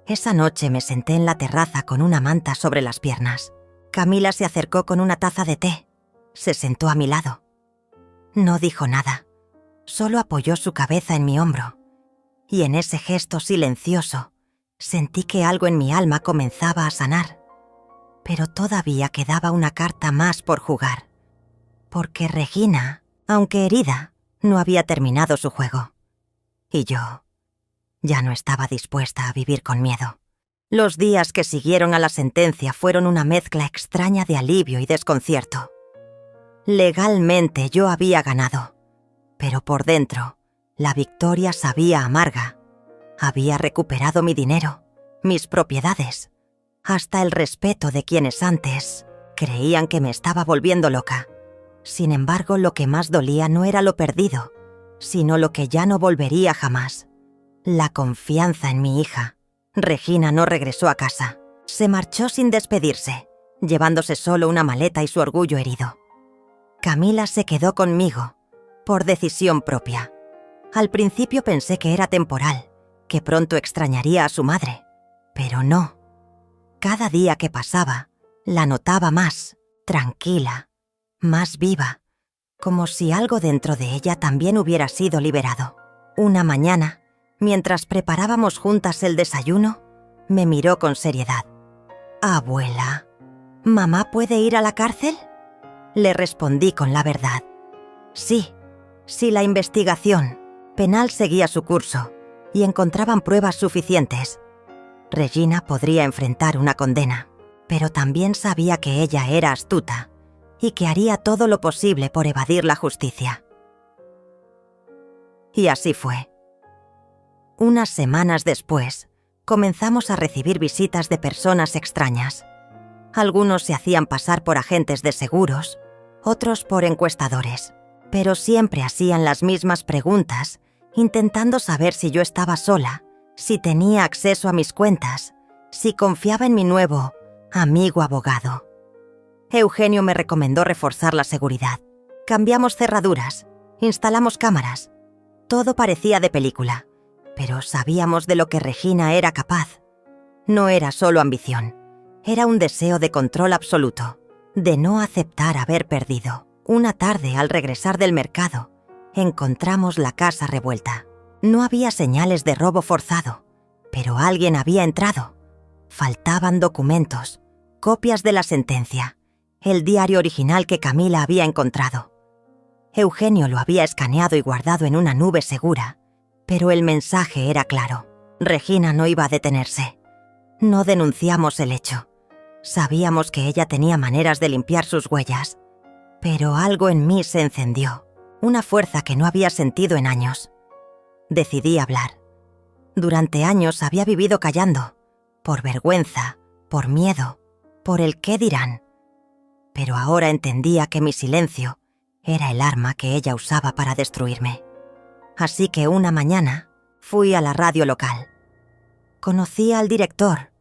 Esa noche me senté en la terraza con una manta sobre las piernas. Camila se acercó con una taza de té. Se sentó a mi lado. No dijo nada. Solo apoyó su cabeza en mi hombro. Y en ese gesto silencioso, sentí que algo en mi alma comenzaba a sanar. Pero todavía quedaba una carta más por jugar. Porque Regina, aunque herida, no había terminado su juego. Y yo ya no estaba dispuesta a vivir con miedo. Los días que siguieron a la sentencia fueron una mezcla extraña de alivio y desconcierto. Legalmente yo había ganado, pero por dentro, la victoria sabía amarga. Había recuperado mi dinero, mis propiedades, hasta el respeto de quienes antes creían que me estaba volviendo loca. Sin embargo, lo que más dolía no era lo perdido, sino lo que ya no volvería jamás. La confianza en mi hija. Regina no regresó a casa. Se marchó sin despedirse, llevándose solo una maleta y su orgullo herido. Camila se quedó conmigo, por decisión propia. Al principio pensé que era temporal, que pronto extrañaría a su madre, pero no. Cada día que pasaba, la notaba más, tranquila, más viva, como si algo dentro de ella también hubiera sido liberado. Una mañana, Mientras preparábamos juntas el desayuno, me miró con seriedad. «Abuela, ¿mamá puede ir a la cárcel?». Le respondí con la verdad. Sí, si la investigación penal seguía su curso y encontraban pruebas suficientes, Regina podría enfrentar una condena, pero también sabía que ella era astuta y que haría todo lo posible por evadir la justicia. Y así fue. Unas semanas después, comenzamos a recibir visitas de personas extrañas. Algunos se hacían pasar por agentes de seguros, otros por encuestadores, pero siempre hacían las mismas preguntas, intentando saber si yo estaba sola, si tenía acceso a mis cuentas, si confiaba en mi nuevo amigo abogado. Eugenio me recomendó reforzar la seguridad. Cambiamos cerraduras, instalamos cámaras. Todo parecía de película, pero sabíamos de lo que Regina era capaz. No era solo ambición, era un deseo de control absoluto, de no aceptar haber perdido. Una tarde, al regresar del mercado, encontramos la casa revuelta. No había señales de robo forzado, pero alguien había entrado. Faltaban documentos, copias de la sentencia, el diario original que Camila había encontrado. Eugenio lo había escaneado y guardado en una nube segura, pero el mensaje era claro. Regina no iba a detenerse. No denunciamos el hecho. Sabíamos que ella tenía maneras de limpiar sus huellas, pero algo en mí se encendió, una fuerza que no había sentido en años. Decidí hablar. Durante años había vivido callando, por vergüenza, por miedo, por el qué dirán. Pero ahora entendía que mi silencio era el arma que ella usaba para destruirme. Así que una mañana fui a la radio local. Conocí al director,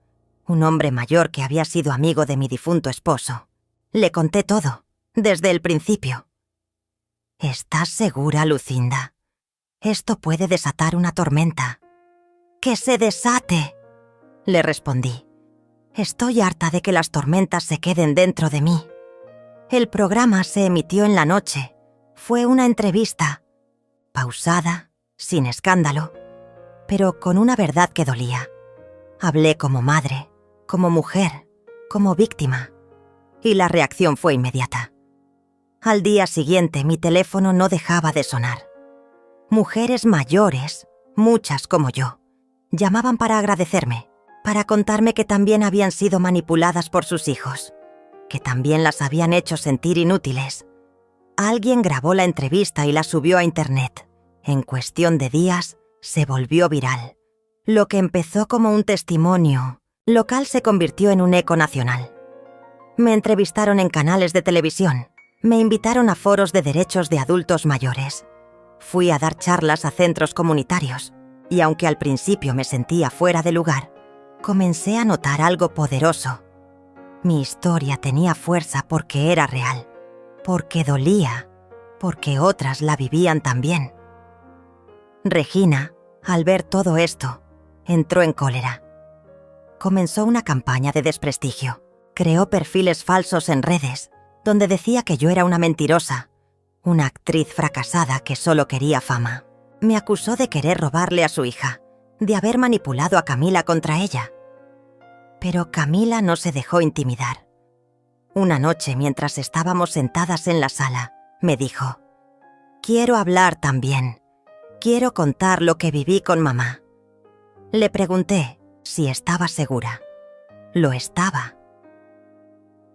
un hombre mayor que había sido amigo de mi difunto esposo. Le conté todo, desde el principio. «¿Estás segura, Lucinda? Esto puede desatar una tormenta». «¡Que se desate!», le respondí. «Estoy harta de que las tormentas se queden dentro de mí». El programa se emitió en la noche. Fue una entrevista, pausada, sin escándalo, pero con una verdad que dolía. Hablé como madre, como mujer, como víctima, y la reacción fue inmediata. Al día siguiente mi teléfono no dejaba de sonar. Mujeres mayores, muchas como yo, llamaban para agradecerme, para contarme que también habían sido manipuladas por sus hijos, que también las habían hecho sentir inútiles. Alguien grabó la entrevista y la subió a internet. En cuestión de días, se volvió viral. Lo que empezó como un testimonio local se convirtió en un eco nacional. Me entrevistaron en canales de televisión. Me invitaron a foros de derechos de adultos mayores. Fui a dar charlas a centros comunitarios. Y aunque al principio me sentía fuera de lugar, comencé a notar algo poderoso. Mi historia tenía fuerza porque era real, porque dolía, porque otras la vivían también. Regina, al ver todo esto, entró en cólera. Comenzó una campaña de desprestigio. Creó perfiles falsos en redes, donde decía que yo era una mentirosa, una actriz fracasada que solo quería fama. Me acusó de querer robarle a su hija, de haber manipulado a Camila contra ella. Pero Camila no se dejó intimidar. Una noche, mientras estábamos sentadas en la sala, me dijo: «Quiero hablar también. Quiero contar lo que viví con mamá». Le pregunté si estaba segura. Lo estaba.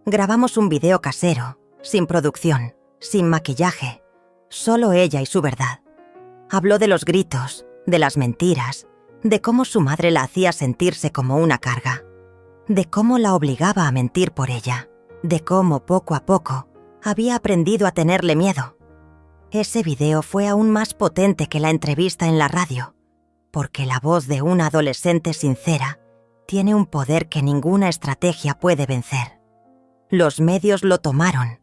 Grabamos un video casero, sin producción, sin maquillaje, solo ella y su verdad. Habló de los gritos, de las mentiras, de cómo su madre la hacía sentirse como una carga, de cómo la obligaba a mentir por ella, de cómo poco a poco había aprendido a tenerle miedo. Ese video fue aún más potente que la entrevista en la radio, porque la voz de una adolescente sincera tiene un poder que ninguna estrategia puede vencer. Los medios lo tomaron,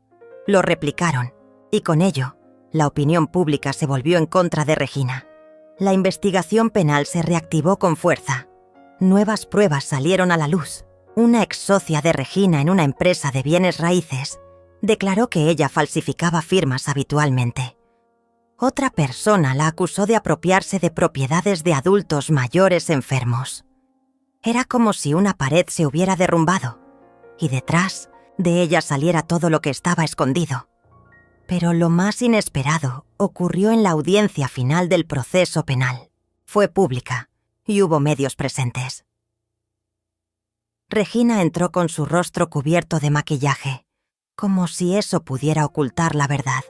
lo replicaron, y con ello, la opinión pública se volvió en contra de Regina. La investigación penal se reactivó con fuerza. Nuevas pruebas salieron a la luz. Una ex socia de Regina en una empresa de bienes raíces declaró que ella falsificaba firmas habitualmente. Otra persona la acusó de apropiarse de propiedades de adultos mayores enfermos. Era como si una pared se hubiera derrumbado y detrás de ella saliera todo lo que estaba escondido. Pero lo más inesperado ocurrió en la audiencia final del proceso penal. Fue pública y hubo medios presentes. Regina entró con su rostro cubierto de maquillaje, como si eso pudiera ocultar la verdad.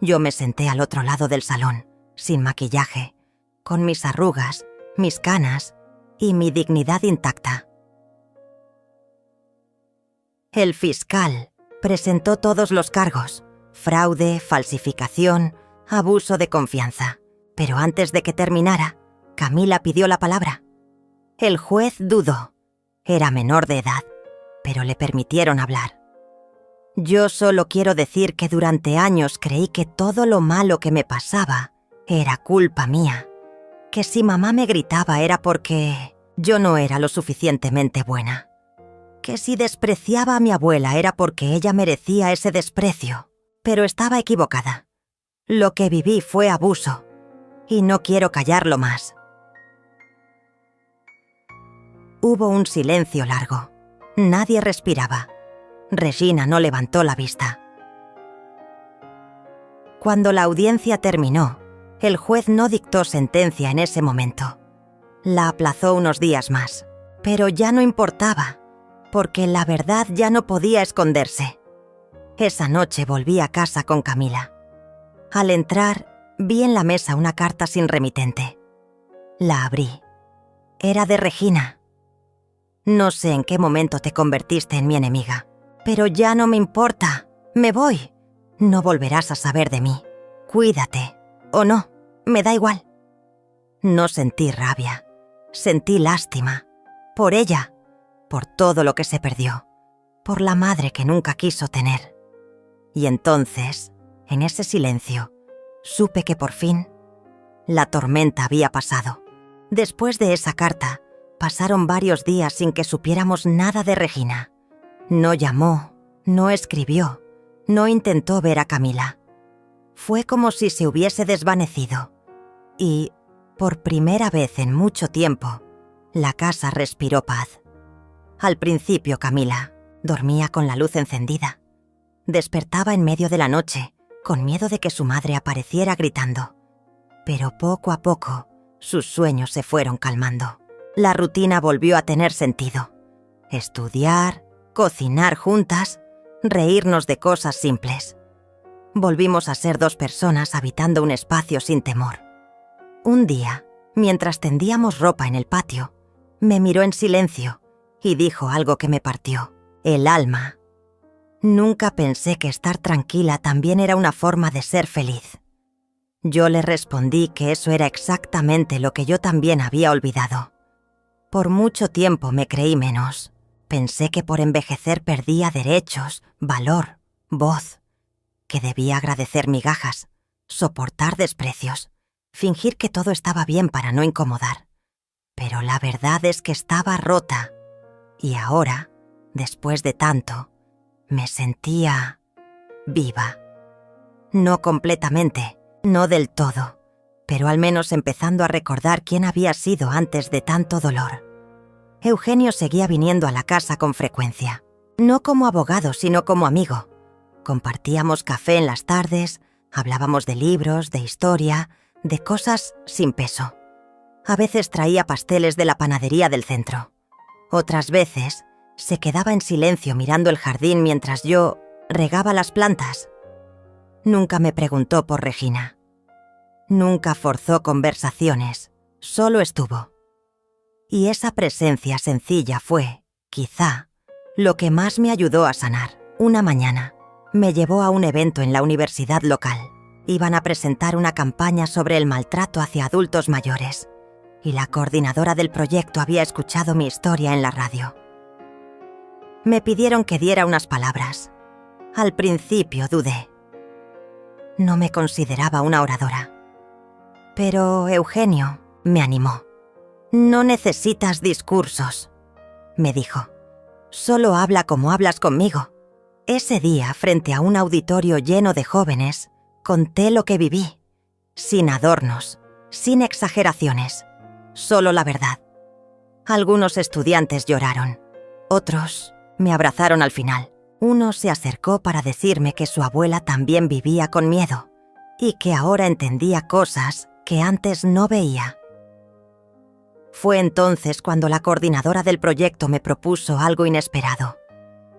Yo me senté al otro lado del salón, sin maquillaje, con mis arrugas, mis canas y mi dignidad intacta. El fiscal presentó todos los cargos: fraude, falsificación, abuso de confianza. Pero antes de que terminara, Camila pidió la palabra. El juez dudó. Era menor de edad, pero le permitieron hablar. Yo solo quiero decir que durante años creí que todo lo malo que me pasaba era culpa mía. Que si mamá me gritaba era porque yo no era lo suficientemente buena. Que si despreciaba a mi abuela era porque ella merecía ese desprecio. Pero estaba equivocada. Lo que viví fue abuso, y no quiero callarlo más. Hubo un silencio largo. Nadie respiraba. Regina no levantó la vista. Cuando la audiencia terminó, el juez no dictó sentencia en ese momento. La aplazó unos días más, pero ya no importaba, porque la verdad ya no podía esconderse. Esa noche volví a casa con Camila. Al entrar, vi en la mesa una carta sin remitente. La abrí. Era de Regina. No sé en qué momento te convertiste en mi enemiga, pero ya no me importa. Me voy. No volverás a saber de mí. Cuídate. O no, me da igual. No sentí rabia. Sentí lástima. Por ella. Por todo lo que se perdió. Por la madre que nunca quiso tener. Y entonces, en ese silencio, supe que por fin la tormenta había pasado. Después de esa carta, pasaron varios días sin que supiéramos nada de Regina. No llamó, no escribió, no intentó ver a Camila. Fue como si se hubiese desvanecido. Y, por primera vez en mucho tiempo, la casa respiró paz. Al principio, Camila dormía con la luz encendida. Despertaba en medio de la noche, con miedo de que su madre apareciera gritando. Pero poco a poco, sus sueños se fueron calmando. La rutina volvió a tener sentido. Estudiar, cocinar juntas, reírnos de cosas simples. Volvimos a ser dos personas habitando un espacio sin temor. Un día, mientras tendíamos ropa en el patio, me miró en silencio y dijo algo que me partió el alma. Nunca pensé que estar tranquila también era una forma de ser feliz. Yo le respondí que eso era exactamente lo que yo también había olvidado. Por mucho tiempo me creí menos. Pensé que por envejecer perdía derechos, valor, voz. Que debía agradecer migajas, soportar desprecios, fingir que todo estaba bien para no incomodar. Pero la verdad es que estaba rota. Y ahora, después de tanto, me sentía viva. No completamente, no del todo, pero al menos empezando a recordar quién había sido antes de tanto dolor. Eugenio seguía viniendo a la casa con frecuencia, no como abogado, sino como amigo. Compartíamos café en las tardes, hablábamos de libros, de historia, de cosas sin peso. A veces traía pasteles de la panadería del centro. Otras veces se quedaba en silencio mirando el jardín mientras yo regaba las plantas. Nunca me preguntó por Regina. Nunca forzó conversaciones, solo estuvo. Y esa presencia sencilla fue, quizá, lo que más me ayudó a sanar. Una mañana, me llevó a un evento en la universidad local. Iban a presentar una campaña sobre el maltrato hacia adultos mayores, y la coordinadora del proyecto había escuchado mi historia en la radio. Me pidieron que diera unas palabras. Al principio dudé. No me consideraba una oradora. Pero Eugenio me animó. «No necesitas discursos», me dijo. «Solo habla como hablas conmigo». Ese día, frente a un auditorio lleno de jóvenes, conté lo que viví, sin adornos, sin exageraciones, solo la verdad. Algunos estudiantes lloraron, otros me abrazaron al final. Uno se acercó para decirme que su abuela también vivía con miedo y que ahora entendía cosas que antes no veía. Fue entonces cuando la coordinadora del proyecto me propuso algo inesperado: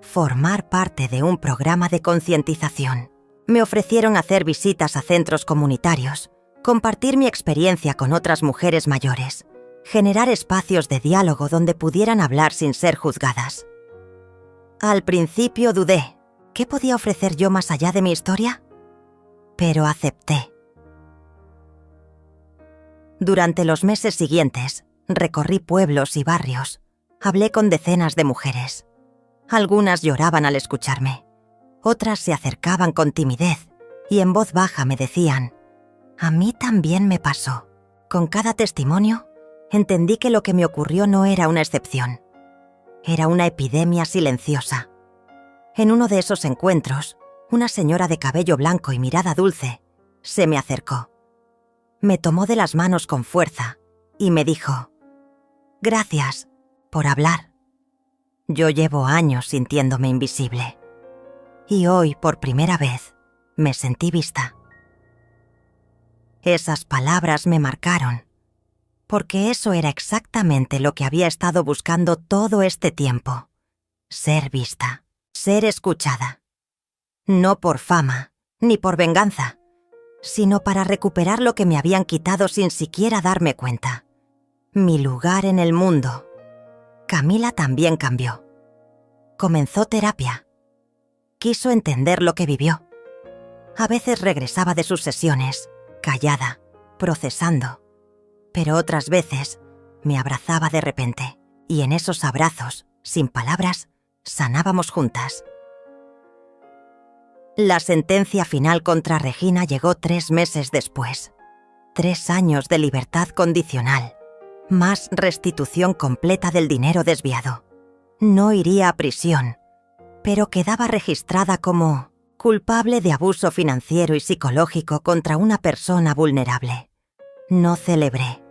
formar parte de un programa de concientización. Me ofrecieron hacer visitas a centros comunitarios, compartir mi experiencia con otras mujeres mayores, generar espacios de diálogo donde pudieran hablar sin ser juzgadas. Al principio dudé. ¿Qué podía ofrecer yo más allá de mi historia? Pero acepté. Durante los meses siguientes, recorrí pueblos y barrios. Hablé con decenas de mujeres. Algunas lloraban al escucharme. Otras se acercaban con timidez y en voz baja me decían: «A mí también me pasó». Con cada testimonio, entendí que lo que me ocurrió no era una excepción. Era una epidemia silenciosa. En uno de esos encuentros, una señora de cabello blanco y mirada dulce se me acercó. Me tomó de las manos con fuerza y me dijo: «Gracias por hablar». Yo llevo años sintiéndome invisible. Y hoy, por primera vez, me sentí vista. Esas palabras me marcaron, porque eso era exactamente lo que había estado buscando todo este tiempo: ser vista, ser escuchada. No por fama, ni por venganza, sino para recuperar lo que me habían quitado sin siquiera darme cuenta: mi lugar en el mundo. Camila también cambió. Comenzó terapia. Quiso entender lo que vivió. A veces regresaba de sus sesiones, callada, procesando. Pero otras veces me abrazaba de repente, y en esos abrazos, sin palabras, sanábamos juntas. La sentencia final contra Regina llegó 3 meses después. 3 años de libertad condicional, más restitución completa del dinero desviado. No iría a prisión, pero quedaba registrada como culpable de abuso financiero y psicológico contra una persona vulnerable. No celebré,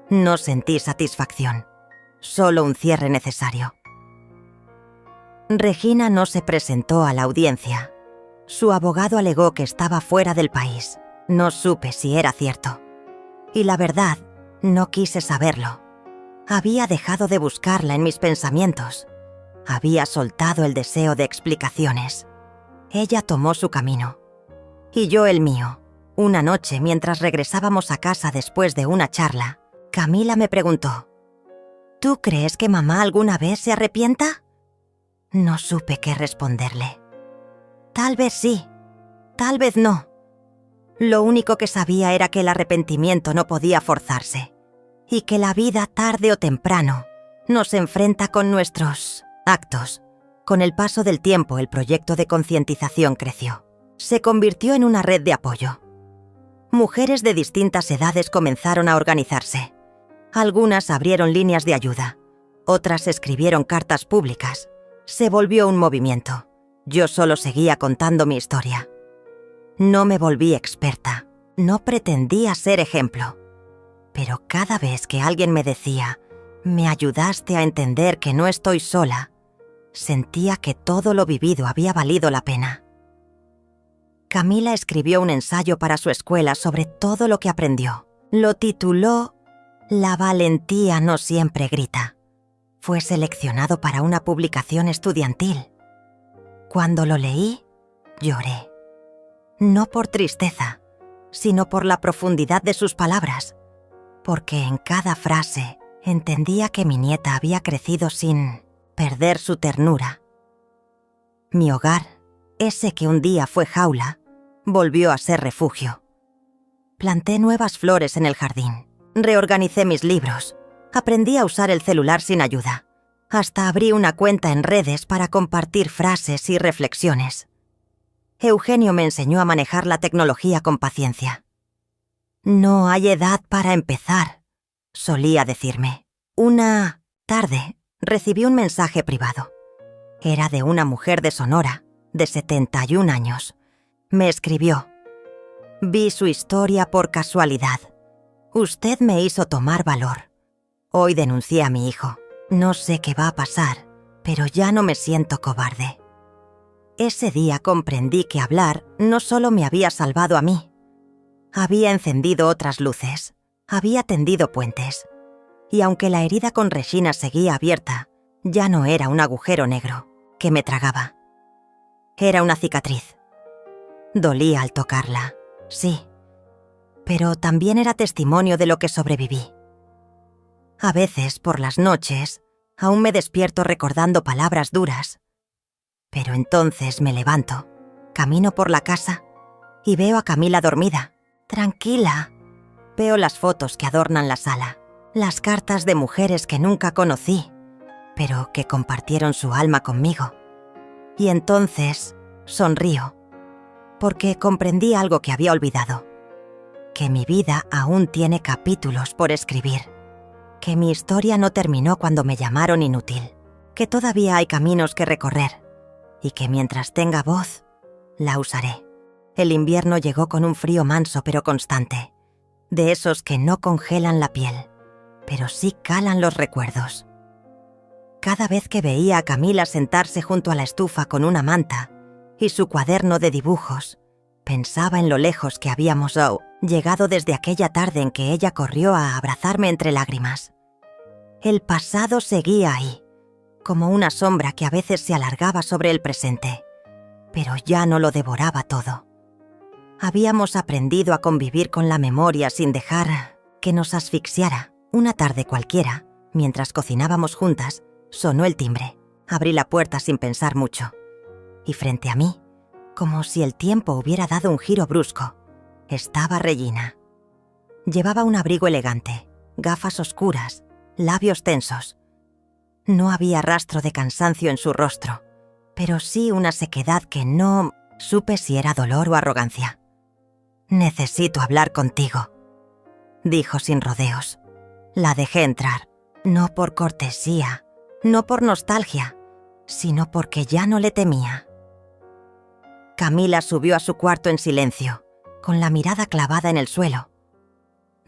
no sentí satisfacción, solo un cierre necesario. Regina no se presentó a la audiencia. Su abogado alegó que estaba fuera del país. No supe si era cierto. Y la verdad, no quise saberlo. Había dejado de buscarla en mis pensamientos. Había soltado el deseo de explicaciones. Ella tomó su camino. Y yo el mío. Una noche, mientras regresábamos a casa después de una charla, Camila me preguntó: «¿Tú crees que mamá alguna vez se arrepienta?». No supe qué responderle. Tal vez sí, tal vez no. Lo único que sabía era que el arrepentimiento no podía forzarse, y que la vida, tarde o temprano, nos enfrenta con nuestros actos. Con el paso del tiempo, el proyecto de concientización creció. Se convirtió en una red de apoyo. Mujeres de distintas edades comenzaron a organizarse. Algunas abrieron líneas de ayuda, otras escribieron cartas públicas. Se volvió un movimiento. Yo solo seguía contando mi historia. No me volví experta, no pretendía ser ejemplo. Pero cada vez que alguien me decía: «Me ayudaste a entender que no estoy sola», sentía que todo lo vivido había valido la pena. Camila escribió un ensayo para su escuela sobre todo lo que aprendió. Lo tituló «La valentía no siempre grita». Fue seleccionado para una publicación estudiantil. Cuando lo leí, lloré. No por tristeza, sino por la profundidad de sus palabras, porque en cada frase entendía que mi nieta había crecido sin perder su ternura. Mi hogar, ese que un día fue jaula, volvió a ser refugio. Planté nuevas flores en el jardín, reorganicé mis libros, aprendí a usar el celular sin ayuda. Hasta abrí una cuenta en redes para compartir frases y reflexiones. Eugenio me enseñó a manejar la tecnología con paciencia. «No hay edad para empezar», solía decirme. Una tarde recibí un mensaje privado. Era de una mujer de Sonora, de 71 años. Me escribió: Vi su historia por casualidad. Usted me hizo tomar valor. Hoy denuncié a mi hijo. No sé qué va a pasar, pero ya no me siento cobarde. Ese día comprendí que hablar no solo me había salvado a mí. Había encendido otras luces, había tendido puentes. Y aunque la herida con Regina seguía abierta, ya no era un agujero negro que me tragaba. Era una cicatriz. Dolía al tocarla, sí, pero también era testimonio de lo que sobreviví. A veces, por las noches, aún me despierto recordando palabras duras. Pero entonces me levanto, camino por la casa y veo a Camila dormida, tranquila. Veo las fotos que adornan la sala, las cartas de mujeres que nunca conocí, pero que compartieron su alma conmigo. Y entonces sonrío, porque comprendí algo que había olvidado, que mi vida aún tiene capítulos por escribir, que mi historia no terminó cuando me llamaron inútil, que todavía hay caminos que recorrer, y que mientras tenga voz, la usaré. El invierno llegó con un frío manso pero constante, de esos que no congelan la piel, pero sí calan los recuerdos. Cada vez que veía a Camila sentarse junto a la estufa con una manta y su cuaderno de dibujos, pensaba en lo lejos que habíamos llegado desde aquella tarde en que ella corrió a abrazarme entre lágrimas. El pasado seguía ahí, como una sombra que a veces se alargaba sobre el presente, pero ya no lo devoraba todo. Habíamos aprendido a convivir con la memoria sin dejar que nos asfixiara. Una tarde cualquiera, mientras cocinábamos juntas, sonó el timbre. Abrí la puerta sin pensar mucho. Y frente a mí, como si el tiempo hubiera dado un giro brusco, estaba Regina. Llevaba un abrigo elegante, gafas oscuras, labios tensos. No había rastro de cansancio en su rostro, pero sí una sequedad que no supe si era dolor o arrogancia. «Necesito hablar contigo», dijo sin rodeos. La dejé entrar, no por cortesía, no por nostalgia, sino porque ya no le temía. Camila subió a su cuarto en silencio, con la mirada clavada en el suelo.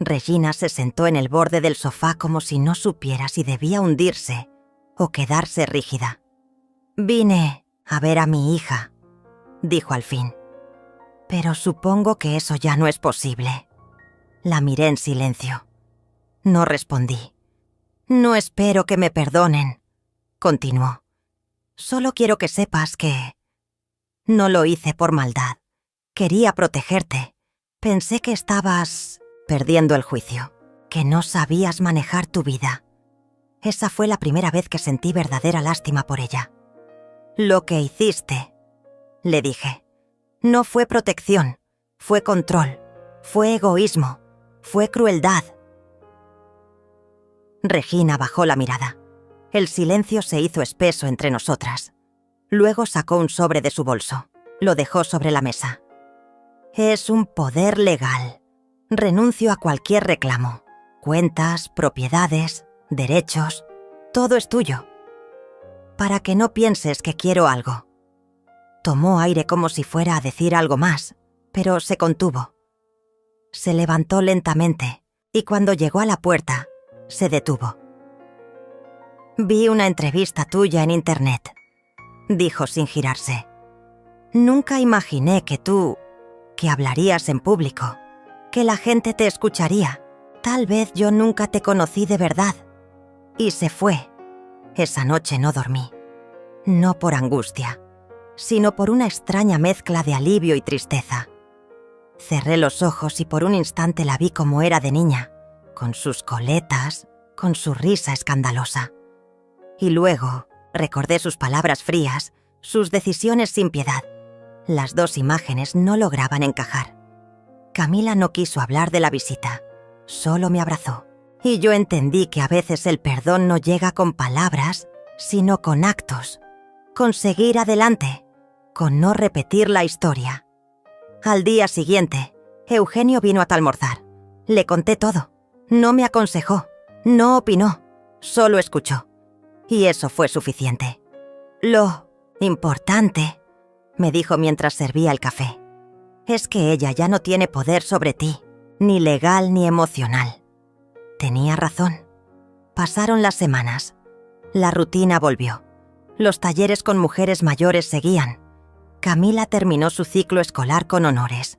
Regina se sentó en el borde del sofá como si no supiera si debía hundirse o quedarse rígida. «Vine a ver a mi hija», dijo al fin. «Pero supongo que eso ya no es posible». La miré en silencio. No respondí. «No espero que me perdonen», continuó. «Solo quiero que sepas que no lo hice por maldad. Quería protegerte. Pensé que estabas perdiendo el juicio, que no sabías manejar tu vida». Esa fue la primera vez que sentí verdadera lástima por ella. «Lo que hiciste», le dije, «no fue protección, fue control, fue egoísmo, fue crueldad». Regina bajó la mirada. El silencio se hizo espeso entre nosotras. Luego sacó un sobre de su bolso. Lo dejó sobre la mesa. «Es un poder legal. Renuncio a cualquier reclamo. Cuentas, propiedades, derechos, todo es tuyo. Para que no pienses que quiero algo». Tomó aire como si fuera a decir algo más, pero se contuvo. Se levantó lentamente y cuando llegó a la puerta, se detuvo. «Vi una entrevista tuya en internet», dijo sin girarse. «Nunca imaginé que hablarías en público, que la gente te escucharía. Tal vez yo nunca te conocí de verdad». Y se fue. Esa noche no dormí. No por angustia, sino por una extraña mezcla de alivio y tristeza. Cerré los ojos y por un instante la vi como era de niña, con sus coletas, con su risa escandalosa. Y luego recordé sus palabras frías, sus decisiones sin piedad. Las dos imágenes no lograban encajar. Camila no quiso hablar de la visita, solo me abrazó. Y yo entendí que a veces el perdón no llega con palabras, sino con actos, con seguir adelante, con no repetir la historia. Al día siguiente, Eugenio vino a almorzar. Le conté todo. No me aconsejó, no opinó, solo escuchó. Y eso fue suficiente. «Lo importante», me dijo mientras servía el café, Es que ella ya no tiene poder sobre ti, ni legal ni emocional. Tenía razón. Pasaron las semanas. La rutina volvió. Los talleres con mujeres mayores seguían. Camila terminó su ciclo escolar con honores.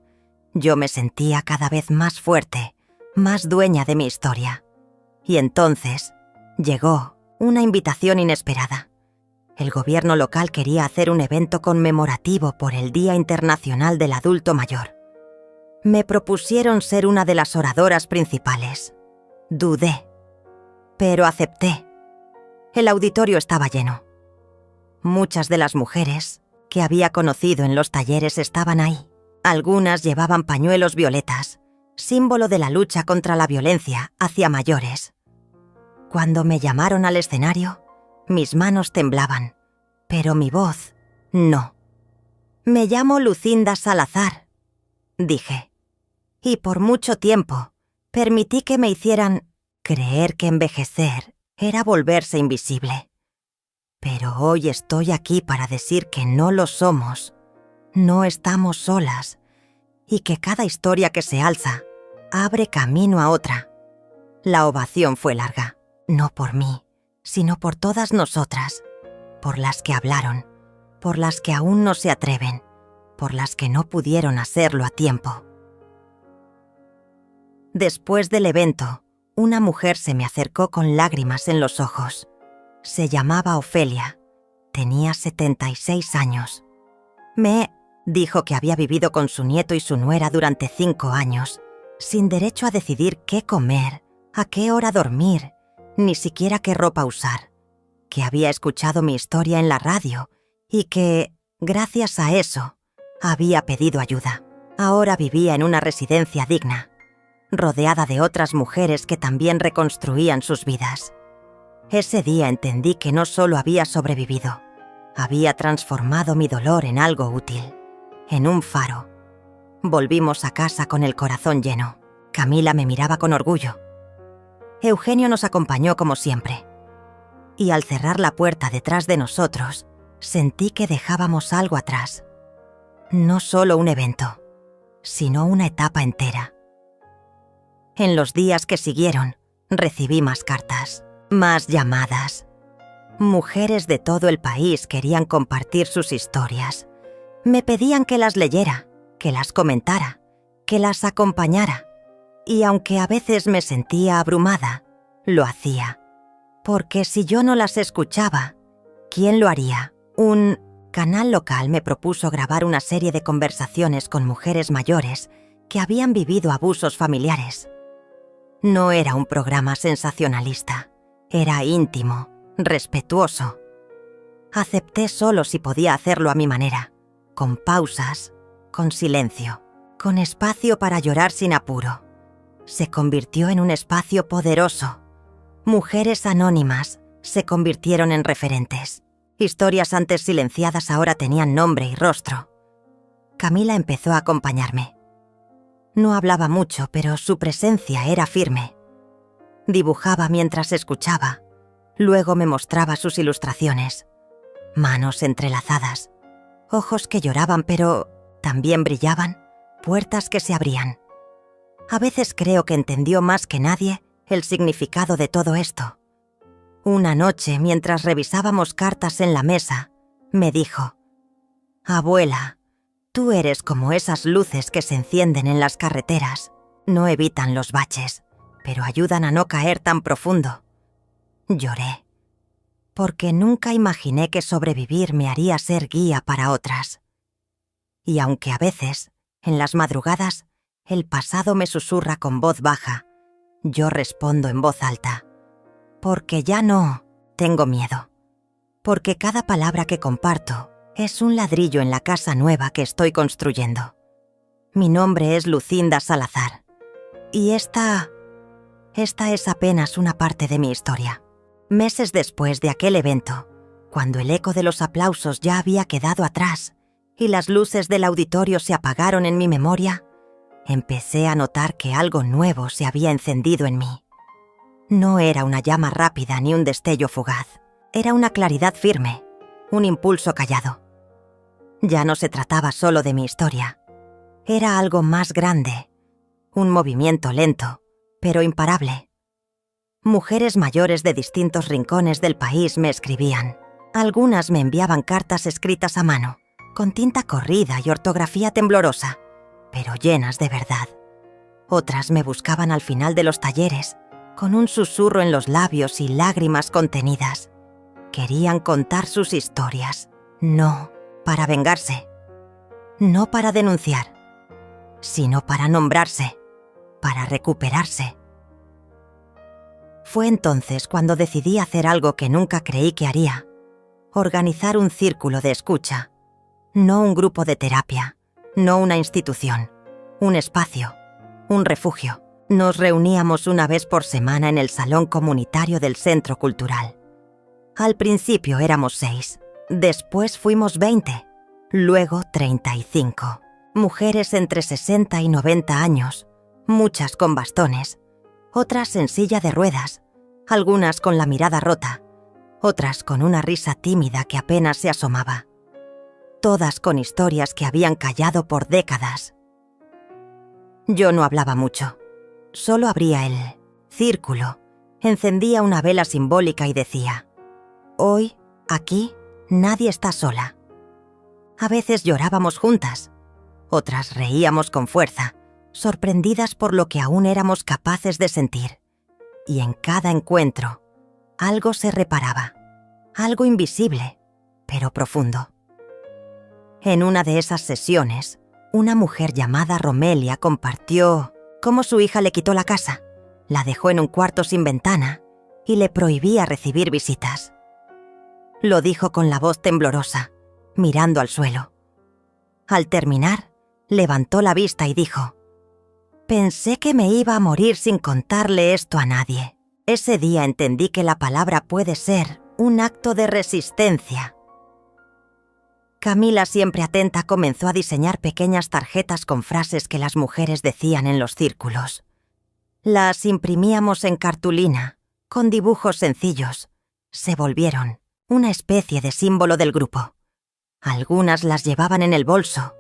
Yo me sentía cada vez más fuerte, más dueña de mi historia. Y entonces llegó una invitación inesperada. El gobierno local quería hacer un evento conmemorativo por el Día Internacional del Adulto Mayor. Me propusieron ser una de las oradoras principales. Dudé, pero acepté. El auditorio estaba lleno. Muchas de las mujeres que había conocido en los talleres estaban ahí. Algunas llevaban pañuelos violetas, símbolo de la lucha contra la violencia hacia mayores. Cuando me llamaron al escenario, mis manos temblaban, pero mi voz no. «Me llamo Lucinda Salazar», dije. Y por mucho tiempo permití que me hicieran creer que envejecer era volverse invisible. Pero hoy estoy aquí para decir que no lo somos, no estamos solas, y que cada historia que se alza abre camino a otra. La ovación fue larga, no por mí, sino por todas nosotras, por las que hablaron, por las que aún no se atreven, por las que no pudieron hacerlo a tiempo. Después del evento, una mujer se me acercó con lágrimas en los ojos. Se llamaba Ofelia. Tenía 76 años. Dijo que había vivido con su nieto y su nuera durante 5 años, sin derecho a decidir qué comer, a qué hora dormir, ni siquiera qué ropa usar. Que había escuchado mi historia en la radio y que, gracias a eso, había pedido ayuda. Ahora vivía en una residencia digna, rodeada de otras mujeres que también reconstruían sus vidas. Ese día entendí que no solo había sobrevivido, había transformado mi dolor en algo útil, en un faro. Volvimos a casa con el corazón lleno. Camila me miraba con orgullo. Eugenio nos acompañó como siempre. Y al cerrar la puerta detrás de nosotros, sentí que dejábamos algo atrás. No solo un evento, sino una etapa entera. En los días que siguieron, recibí más cartas, más llamadas. Mujeres de todo el país querían compartir sus historias. Me pedían que las leyera, que las comentara, que las acompañara. Y aunque a veces me sentía abrumada, lo hacía. Porque si yo no las escuchaba, ¿quién lo haría? Un canal local me propuso grabar una serie de conversaciones con mujeres mayores que habían vivido abusos familiares. No era un programa sensacionalista, era íntimo, respetuoso. Acepté solo si podía hacerlo a mi manera, con pausas, con silencio, con espacio para llorar sin apuro. Se convirtió en un espacio poderoso. Mujeres anónimas se convirtieron en referentes. Historias antes silenciadas ahora tenían nombre y rostro. Camila empezó a acompañarme. No hablaba mucho, pero su presencia era firme. Dibujaba mientras escuchaba. Luego me mostraba sus ilustraciones. Manos entrelazadas. Ojos que lloraban, pero también brillaban. Puertas que se abrían. A veces creo que entendió más que nadie el significado de todo esto. Una noche, mientras revisábamos cartas en la mesa, me dijo: «Abuela, tú eres como esas luces que se encienden en las carreteras. No evitan los baches, pero ayudan a no caer tan profundo». Lloré, porque nunca imaginé que sobrevivir me haría ser guía para otras. Y aunque a veces, en las madrugadas, el pasado me susurra con voz baja, yo respondo en voz alta, porque ya no tengo miedo. Porque cada palabra que comparto es un ladrillo en la casa nueva que estoy construyendo. Mi nombre es Lucinda Salazar. Y esta es apenas una parte de mi historia. Meses después de aquel evento, cuando el eco de los aplausos ya había quedado atrás y las luces del auditorio se apagaron en mi memoria, empecé a notar que algo nuevo se había encendido en mí. No era una llama rápida ni un destello fugaz. Era una claridad firme, un impulso callado. Ya no se trataba solo de mi historia. Era algo más grande, un movimiento lento, pero imparable. Mujeres mayores de distintos rincones del país me escribían. Algunas me enviaban cartas escritas a mano, con tinta corrida y ortografía temblorosa, pero llenas de verdad. Otras me buscaban al final de los talleres, con un susurro en los labios y lágrimas contenidas. Querían contar sus historias, no para vengarse, no para denunciar, sino para nombrarse, para recuperarse. Fue entonces cuando decidí hacer algo que nunca creí que haría: organizar un círculo de escucha. No un grupo de terapia, no una institución, un espacio, un refugio. Nos reuníamos una vez por semana en el salón comunitario del centro cultural. Al principio éramos 6, después fuimos 20, luego 35. Mujeres entre 60 y 90 años, muchas con bastones, otras en silla de ruedas, algunas con la mirada rota, otras con una risa tímida que apenas se asomaba. Todas con historias que habían callado por décadas. Yo no hablaba mucho. Solo abría el círculo, encendía una vela simbólica y decía: hoy, aquí, nadie está sola. A veces llorábamos juntas, otras reíamos con fuerza, sorprendidas por lo que aún éramos capaces de sentir. Y en cada encuentro, algo se reparaba, algo invisible, pero profundo. En una de esas sesiones, una mujer llamada Romelia compartió cómo su hija le quitó la casa, la dejó en un cuarto sin ventana y le prohibía recibir visitas. Lo dijo con la voz temblorosa, mirando al suelo. Al terminar, levantó la vista y dijo: pensé que me iba a morir sin contarle esto a nadie. Ese día entendí que la palabra puede ser un acto de resistencia. Camila, siempre atenta, comenzó a diseñar pequeñas tarjetas con frases que las mujeres decían en los círculos. Las imprimíamos en cartulina, con dibujos sencillos. Se volvieron una especie de símbolo del grupo. Algunas las llevaban en el bolso,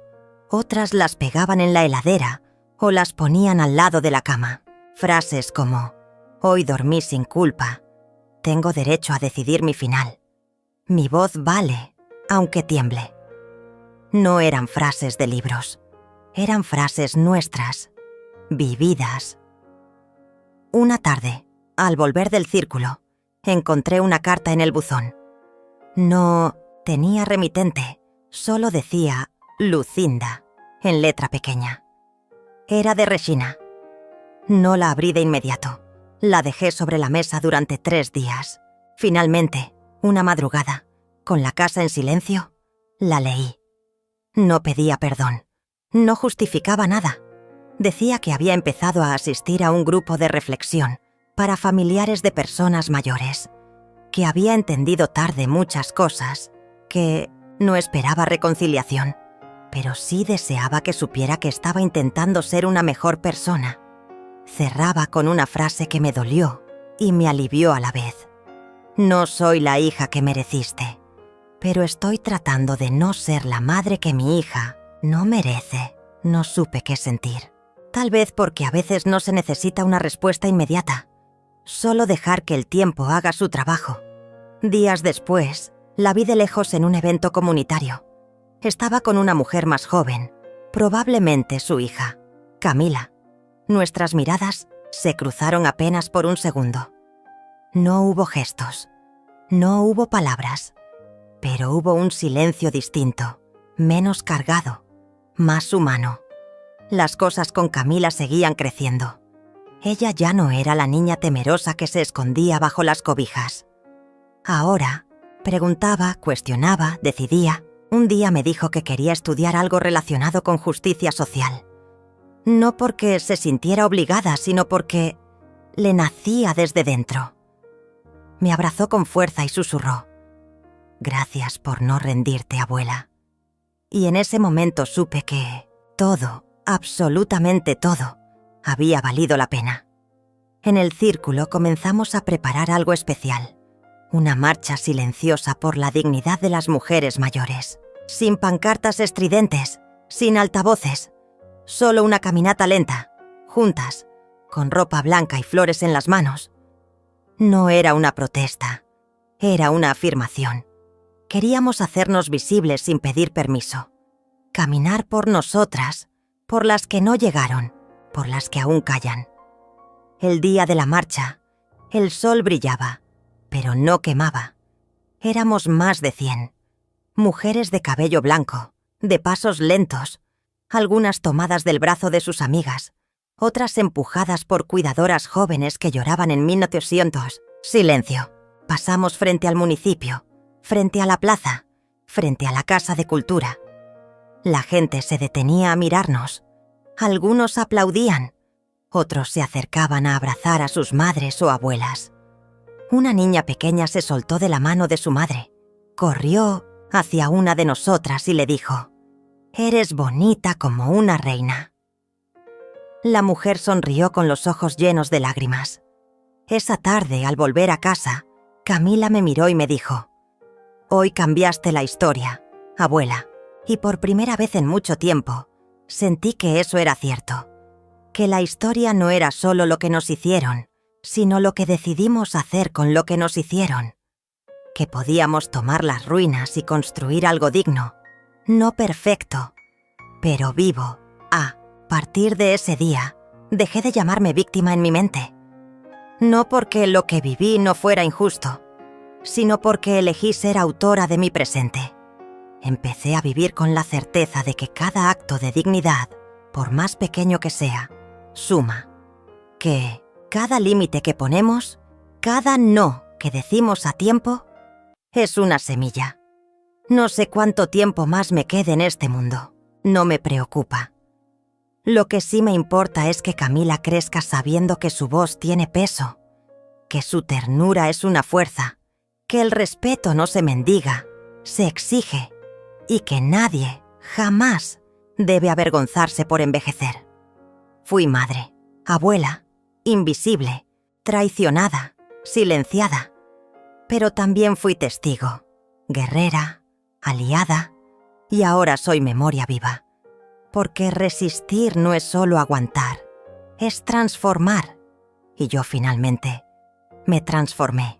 otras las pegaban en la heladera o las ponían al lado de la cama. Frases como: hoy dormí sin culpa, tengo derecho a decidir mi final, mi voz vale, aunque tiemble. No eran frases de libros, eran frases nuestras, vividas. Una tarde, al volver del círculo, encontré una carta en el buzón. No tenía remitente, solo decía Lucinda, en letra pequeña. Era de Regina. No la abrí de inmediato. La dejé sobre la mesa durante 3 días. Finalmente, una madrugada, con la casa en silencio, la leí. No pedía perdón. No justificaba nada. Decía que había empezado a asistir a un grupo de reflexión para familiares de personas mayores, que había entendido tarde muchas cosas, que no esperaba reconciliación, pero sí deseaba que supiera que estaba intentando ser una mejor persona. Cerraba con una frase que me dolió y me alivió a la vez. No soy la hija que mereciste, pero estoy tratando de no ser la madre que mi hija no merece. No supe qué sentir. Tal vez porque a veces no se necesita una respuesta inmediata. Solo dejar que el tiempo haga su trabajo. Días después, la vi de lejos en un evento comunitario. Estaba con una mujer más joven, probablemente su hija, Camila. Nuestras miradas se cruzaron apenas por un segundo. No hubo gestos, no hubo palabras, pero hubo un silencio distinto, menos cargado, más humano. Las cosas con Camila seguían creciendo. Ella ya no era la niña temerosa que se escondía bajo las cobijas. Ahora, preguntaba, cuestionaba, decidía. Un día me dijo que quería estudiar algo relacionado con justicia social. No porque se sintiera obligada, sino porque le nacía desde dentro. Me abrazó con fuerza y susurró: «Gracias por no rendirte, abuela». Y en ese momento supe que todo, absolutamente todo, había valido la pena. En el círculo comenzamos a preparar algo especial. Una marcha silenciosa por la dignidad de las mujeres mayores. Sin pancartas estridentes, sin altavoces. Solo una caminata lenta, juntas, con ropa blanca y flores en las manos. No era una protesta, era una afirmación. Queríamos hacernos visibles sin pedir permiso. Caminar por nosotras, por las que no llegaron, por las que aún callan. El día de la marcha, el sol brillaba, pero no quemaba. Éramos más de 100. Mujeres de cabello blanco, de pasos lentos, algunas tomadas del brazo de sus amigas, otras empujadas por cuidadoras jóvenes que lloraban en 1900. Silencio. Pasamos frente al municipio, frente a la plaza, frente a la Casa de Cultura. La gente se detenía a mirarnos. Algunos aplaudían, otros se acercaban a abrazar a sus madres o abuelas. Una niña pequeña se soltó de la mano de su madre, corrió hacia una de nosotras y le dijo: «Eres bonita como una reina». La mujer sonrió con los ojos llenos de lágrimas. Esa tarde, al volver a casa, Camila me miró y me dijo: «Hoy cambiaste la historia, abuela». Y por primera vez en mucho tiempo, sentí que eso era cierto. Que la historia no era solo lo que nos hicieron, sino lo que decidimos hacer con lo que nos hicieron. Que podíamos tomar las ruinas y construir algo digno, no perfecto, pero vivo. A partir de ese día, dejé de llamarme víctima en mi mente. No porque lo que viví no fuera injusto, sino porque elegí ser autora de mi presente. Empecé a vivir con la certeza de que cada acto de dignidad, por más pequeño que sea, suma. Que cada límite que ponemos, cada no que decimos a tiempo, es una semilla. No sé cuánto tiempo más me quede en este mundo. No me preocupa. Lo que sí me importa es que Camila crezca sabiendo que su voz tiene peso, que su ternura es una fuerza, que el respeto no se mendiga, se exige, y que nadie, jamás, debe avergonzarse por envejecer. Fui madre, abuela, invisible, traicionada, silenciada, pero también fui testigo, guerrera, aliada, y ahora soy memoria viva. Porque resistir no es solo aguantar, es transformar, y yo finalmente me transformé.